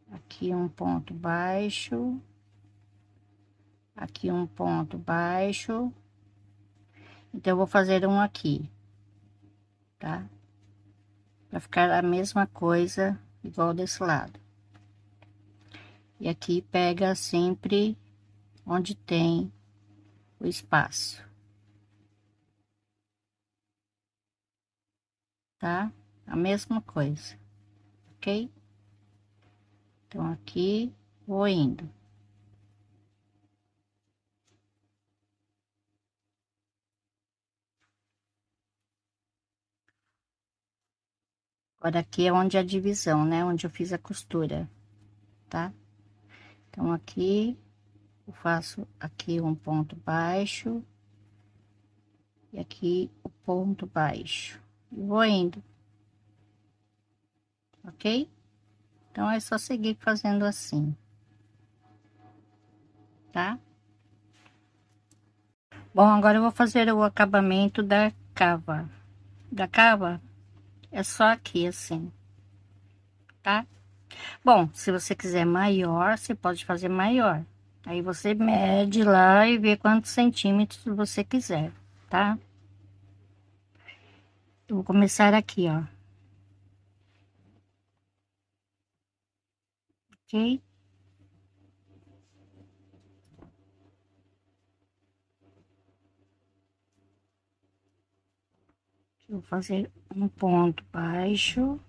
Aqui um ponto baixo, aqui um ponto baixo. Então eu vou fazer um aqui, tá? Vai ficar a mesma coisa igual desse lado. E aqui pega sempre onde tem o espaço. tá? A mesma coisa, ok? Então, aqui, vou indo. Agora, aqui é onde a divisão, né? Onde eu fiz a costura, tá? Então, aqui, eu faço aqui um ponto baixo. E aqui o ponto baixo. E vou indo, ok? Então, é só seguir fazendo assim, tá? Bom, agora eu vou fazer o acabamento da cava. Da cava é só aqui assim, tá? Bom, se você quiser maior, você pode fazer maior. Aí você mede lá e vê quantos centímetros você quiser, tá? Eu vou começar aqui, ó. Ok? Eu vou fazer um ponto baixo.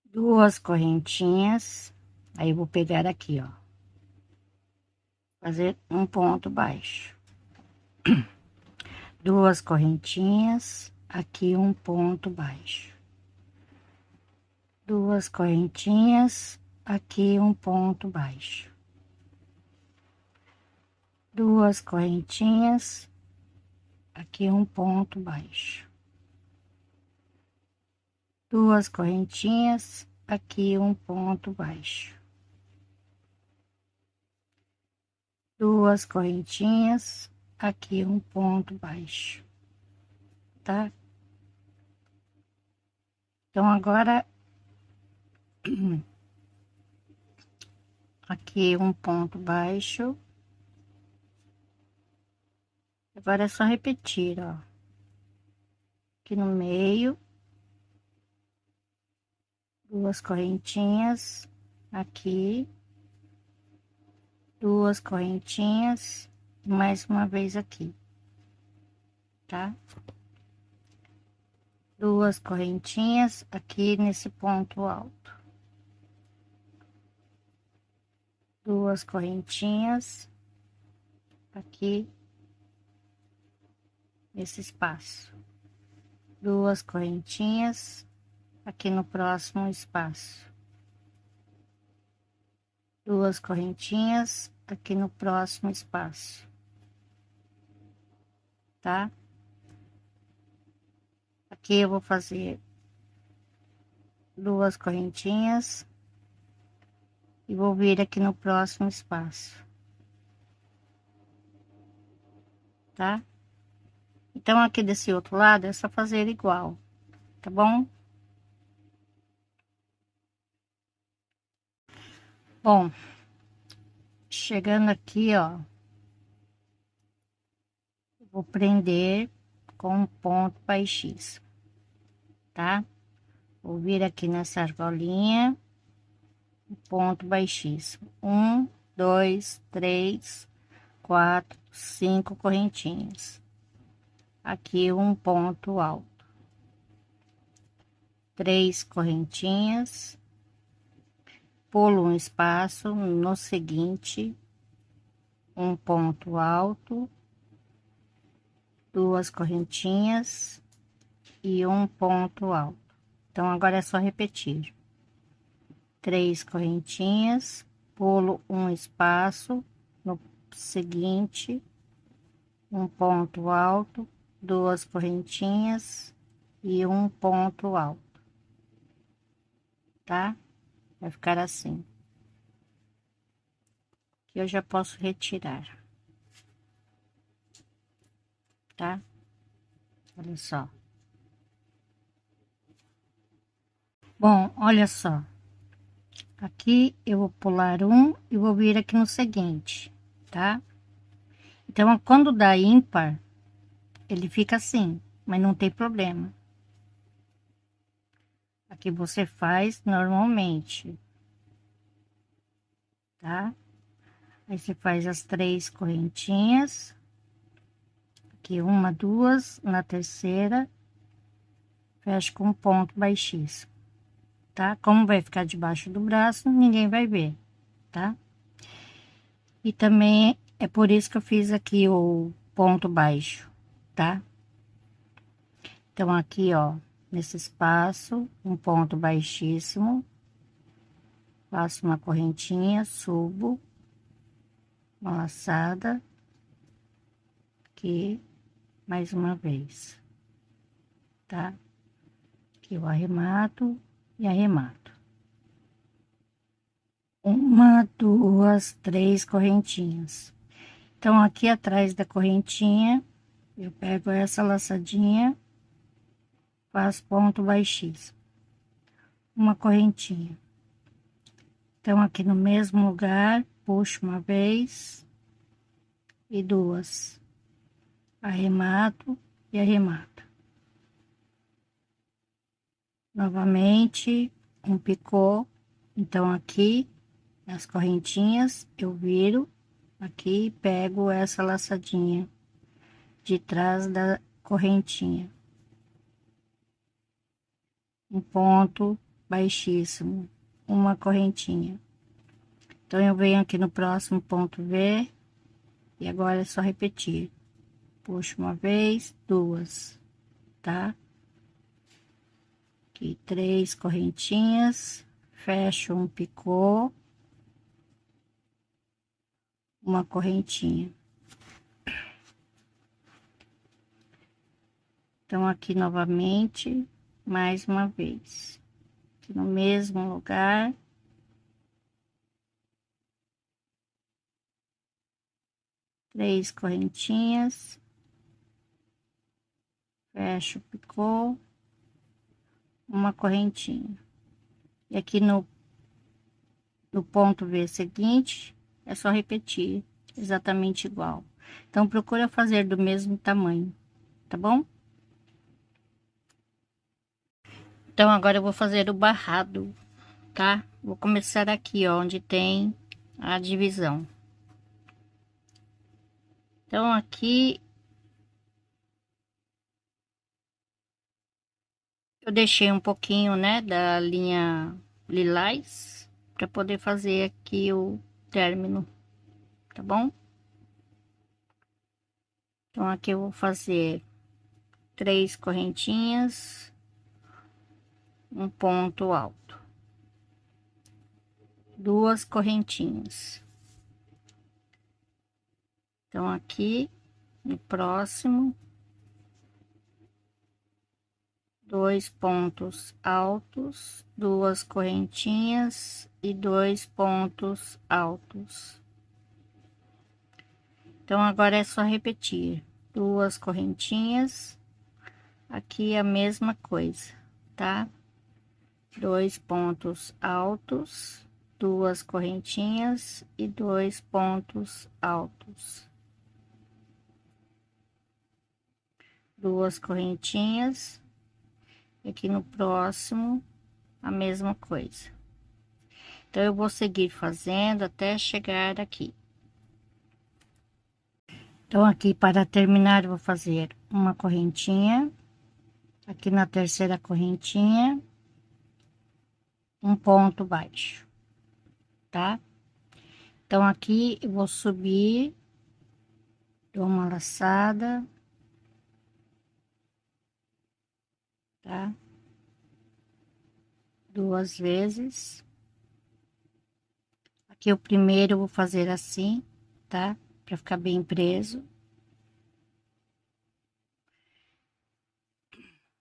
Duas correntinhas. Aí eu vou pegar aqui, ó. Fazer um ponto baixo. Duas correntinhas. Aqui um ponto baixo. Duas correntinhas. Aqui um ponto baixo. Duas correntinhas. Aqui um ponto baixo. Duas correntinhas. Aqui um ponto baixo. Duas correntinhas. Aqui um ponto baixo. Tá? Então, agora, aqui um ponto baixo. Agora é só repetir, ó. Aqui no meio, duas correntinhas, aqui, duas correntinhas, e mais uma vez aqui, tá? Duas correntinhas aqui nesse ponto alto. Duas correntinhas aqui nesse espaço. Duas correntinhas aqui no próximo espaço. Duas correntinhas aqui no próximo espaço, tá? Aqui eu vou fazer duas correntinhas e vou vir aqui no próximo espaço, tá? Então, aqui desse outro lado é só fazer igual, tá bom? Bom, chegando aqui, ó, vou prender com um ponto baixíssimo, tá? Vou vir aqui nessa argolinha, ponto baixíssimo. Um, dois, três, quatro, cinco correntinhas. Aqui um ponto alto. Três correntinhas. Pulo um espaço no seguinte, um ponto alto, duas correntinhas e um ponto alto. Então, agora é só repetir. Três correntinhas, pulo um espaço no seguinte, um ponto alto, duas correntinhas e um ponto alto, tá? Vai ficar assim. Que eu já posso retirar, tá? Olha só. Bom, olha só. Aqui eu vou pular um e vou vir aqui no seguinte, tá? Então, quando dá ímpar, ele fica assim, mas não tem problema. Aqui você faz normalmente, tá? Aí você faz as três correntinhas aqui uma, duas, na terceira, fecho com ponto baixíssimo, tá? Como vai ficar debaixo do braço, ninguém vai ver, tá? E também é por isso que eu fiz aqui o ponto baixo, tá? Então, aqui, ó, nesse espaço, um ponto baixíssimo, faço uma correntinha, subo, uma laçada, aqui, mais uma vez, tá? Aqui eu arremato e arremato. Uma, duas, três correntinhas. Então, aqui atrás da correntinha, eu pego essa laçadinha, faço ponto baixíssimo, uma correntinha. Então, aqui no mesmo lugar, puxo uma vez e duas, arremato e arremato. Novamente, um picô. Então, aqui, as correntinhas, eu viro aqui e pego essa laçadinha de trás da correntinha. Um ponto baixíssimo, uma correntinha. Então, eu venho aqui no próximo ponto V, e agora é só repetir. Puxo uma vez, duas, tá? Aqui, três correntinhas, fecho um picô, uma correntinha. Então, aqui novamente, mais uma vez, aqui no mesmo lugar. Três correntinhas, fecho o picô, uma correntinha. E aqui no ponto V seguinte, é só repetir exatamente igual. Então, procura fazer do mesmo tamanho, tá bom? Então, agora eu vou fazer o barrado, tá? Vou começar aqui, ó, onde tem a divisão. Então, aqui eu deixei um pouquinho, né, da linha lilás para poder fazer aqui o término, tá bom? Então, aqui eu vou fazer três correntinhas, um ponto alto, duas correntinhas. Então, aqui no próximo, dois pontos altos, duas correntinhas e dois pontos altos. Então, agora é só repetir duas correntinhas, aqui a mesma coisa, tá? Dois pontos altos, duas correntinhas e dois pontos altos. Duas correntinhas, aqui no próximo, a mesma coisa. Então, eu vou seguir fazendo até chegar aqui. Então, aqui para terminar, eu vou fazer uma correntinha, aqui na terceira correntinha, um ponto baixo, tá? Então, aqui eu vou subir, dou uma laçada, tá? Duas vezes. Aqui o primeiro eu vou fazer assim, tá? Pra ficar bem preso.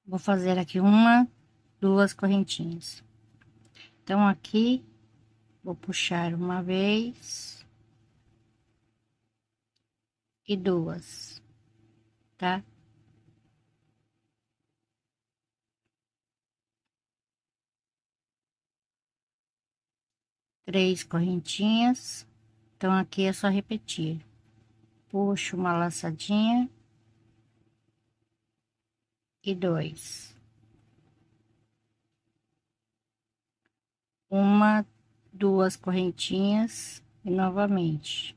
Vou fazer aqui uma, duas correntinhas. Então, aqui, vou puxar uma vez e duas, tá? Três correntinhas. Então, aqui é só repetir. Puxo uma laçadinha e dois. Uma, duas correntinhas e novamente.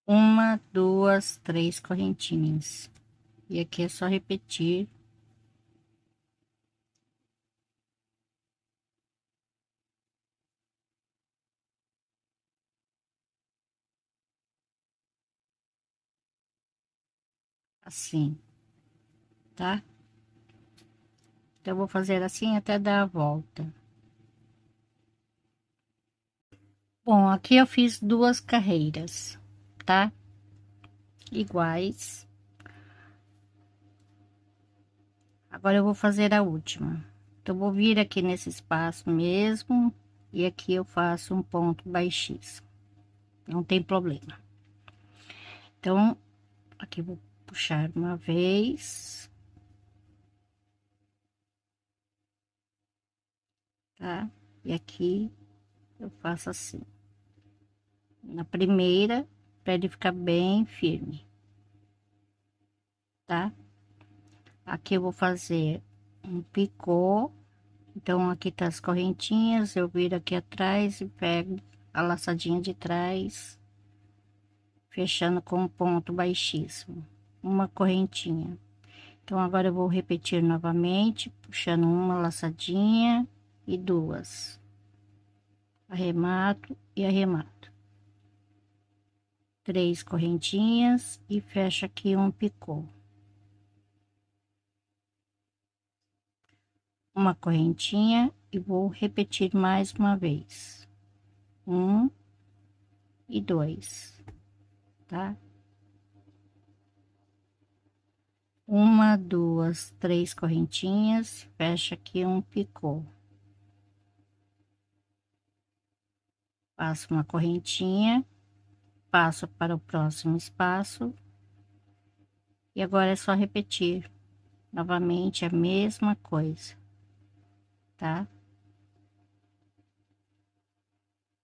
Uma, duas, três correntinhas. E aqui é só repetir. Assim, tá? Então, eu vou fazer assim até dar a volta. Bom, aqui eu fiz duas carreiras, tá? Iguais. Agora eu vou fazer a última. Então, eu vou vir aqui nesse espaço mesmo, e aqui eu faço um ponto baixíssimo. Não tem problema. Então, aqui eu vou puxar uma vez, tá? E aqui eu faço assim. Na primeira, para ele ficar bem firme, tá? Aqui eu vou fazer um picô. Então, aqui tá as correntinhas, eu viro aqui atrás e pego a laçadinha de trás, fechando com um ponto baixíssimo, uma correntinha. Então, agora eu vou repetir novamente, puxando uma laçadinha e duas. Arremato e arremato. Três correntinhas e fecho aqui um picô. Uma correntinha e vou repetir mais uma vez. Um e dois, tá? Uma, duas, três correntinhas, fecha aqui um picô. Passo uma correntinha, passo para o próximo espaço. E agora é só repetir novamente a mesma coisa, tá?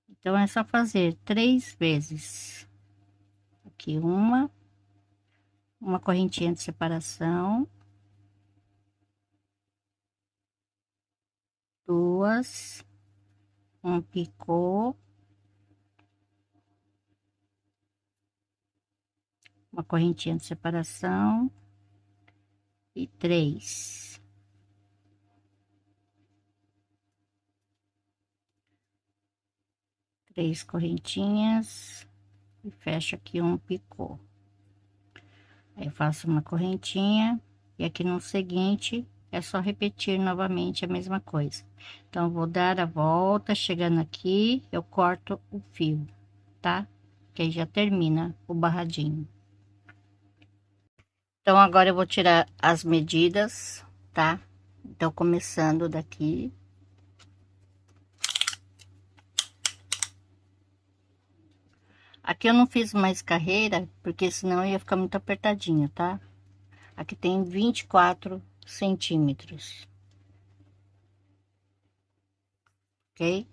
Então, é só fazer 3 vezes. Aqui uma correntinha de separação, duas, um picô, uma correntinha de separação e três. Três correntinhas e fecho aqui um picô. Aí faço uma correntinha e aqui no seguinte é só repetir novamente a mesma coisa. Então, vou dar a volta, chegando aqui, eu corto o fio, tá? Que aí já termina o barradinho. Então, agora eu vou tirar as medidas, tá? Então, começando daqui. Aqui eu não fiz mais carreira, porque senão ia ficar muito apertadinho, tá? Aqui tem 24 centímetros. Ok?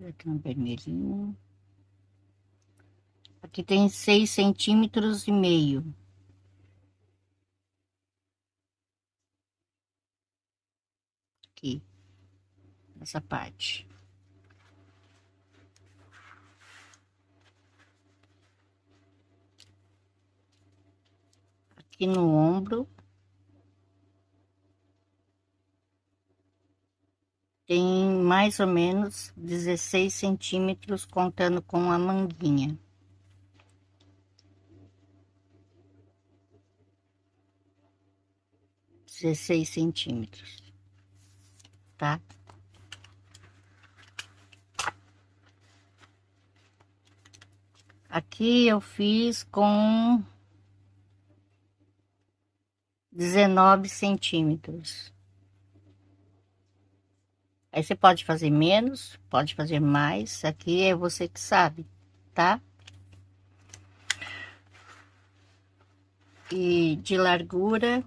Aqui no vermelhinho. Aqui tem 6,5 centímetros. Aqui, nessa parte. Aqui no ombro. Tem mais ou menos 16 centímetros, contando com a manguinha. 16 centímetros, tá? Aqui eu fiz com 19 centímetros. Aí você pode fazer menos, pode fazer mais, aqui é você que sabe, tá? E de largura,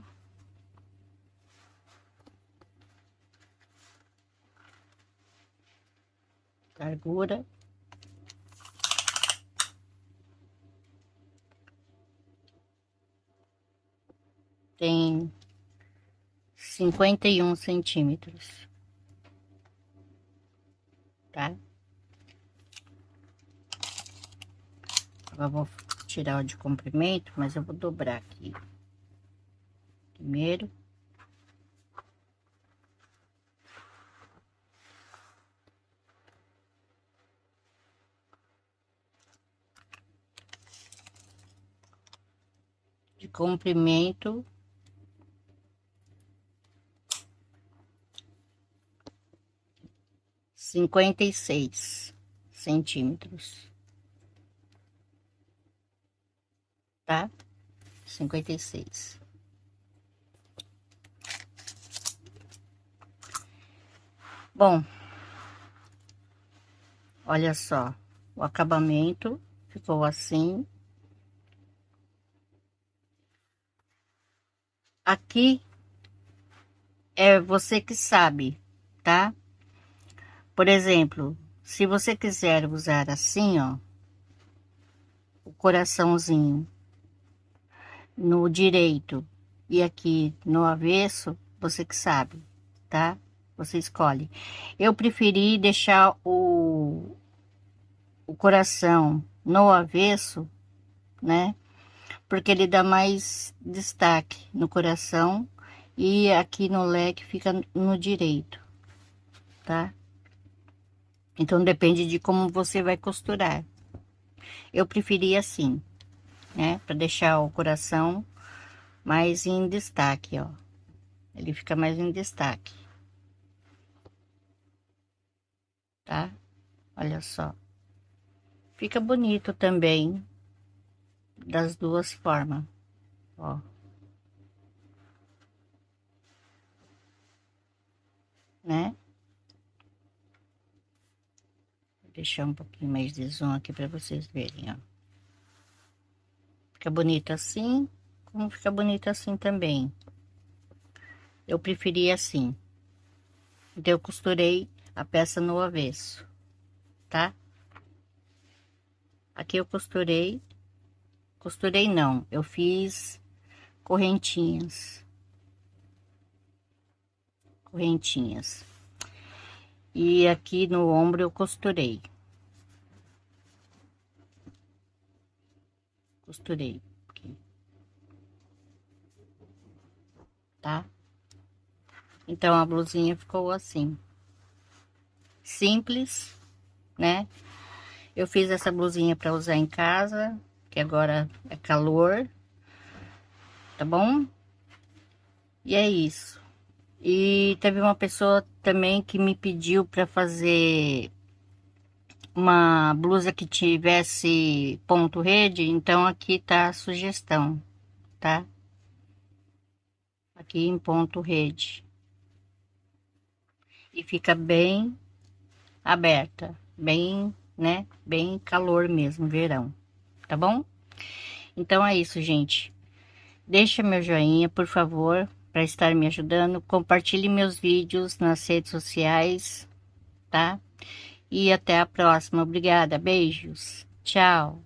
tem 51 centímetros. tá? Agora eu vou tirar o de comprimento, mas eu vou dobrar aqui. Primeiro. De comprimento. R$ 56 centímetros. Tá? 56. Bom, olha só, o acabamento ficou assim. Aqui é você que sabe, tá? Por exemplo, se você quiser usar assim, ó, o coraçãozinho no direito e aqui no avesso, você que sabe, tá? Você escolhe. Eu preferi deixar o coração no avesso, né? Porque ele dá mais destaque no coração e aqui no leque fica no direito, tá? Então depende de como você vai costurar. Eu preferi assim, né? Para deixar o coração mais em destaque, ó. Ele fica mais em destaque, tá? Olha só. Fica bonito também das duas formas, ó. Né? Vou deixar um pouquinho mais de zoom aqui para vocês verem, ó. Fica bonito assim, como fica bonito assim também. Eu preferi assim. Então, eu costurei a peça no avesso, tá? Aqui eu costurei não, eu fiz correntinhas. Correntinhas. E aqui no ombro eu costurei. Costurei aqui, tá? Então, a blusinha ficou assim. Simples, né? Eu fiz essa blusinha para usar em casa, que agora é calor, tá bom? E é isso. E teve uma pessoa também que me pediu para fazer uma blusa que tivesse ponto rede, então aqui tá a sugestão, tá? Aqui em ponto rede. E fica bem aberta, bem, né? Bem calor mesmo, verão, tá bom? Então é isso, gente. Deixa meu joinha, por favor, para estar me ajudando. Compartilhe meus vídeos nas redes sociais, tá? E até a próxima. Obrigada, beijos. Tchau.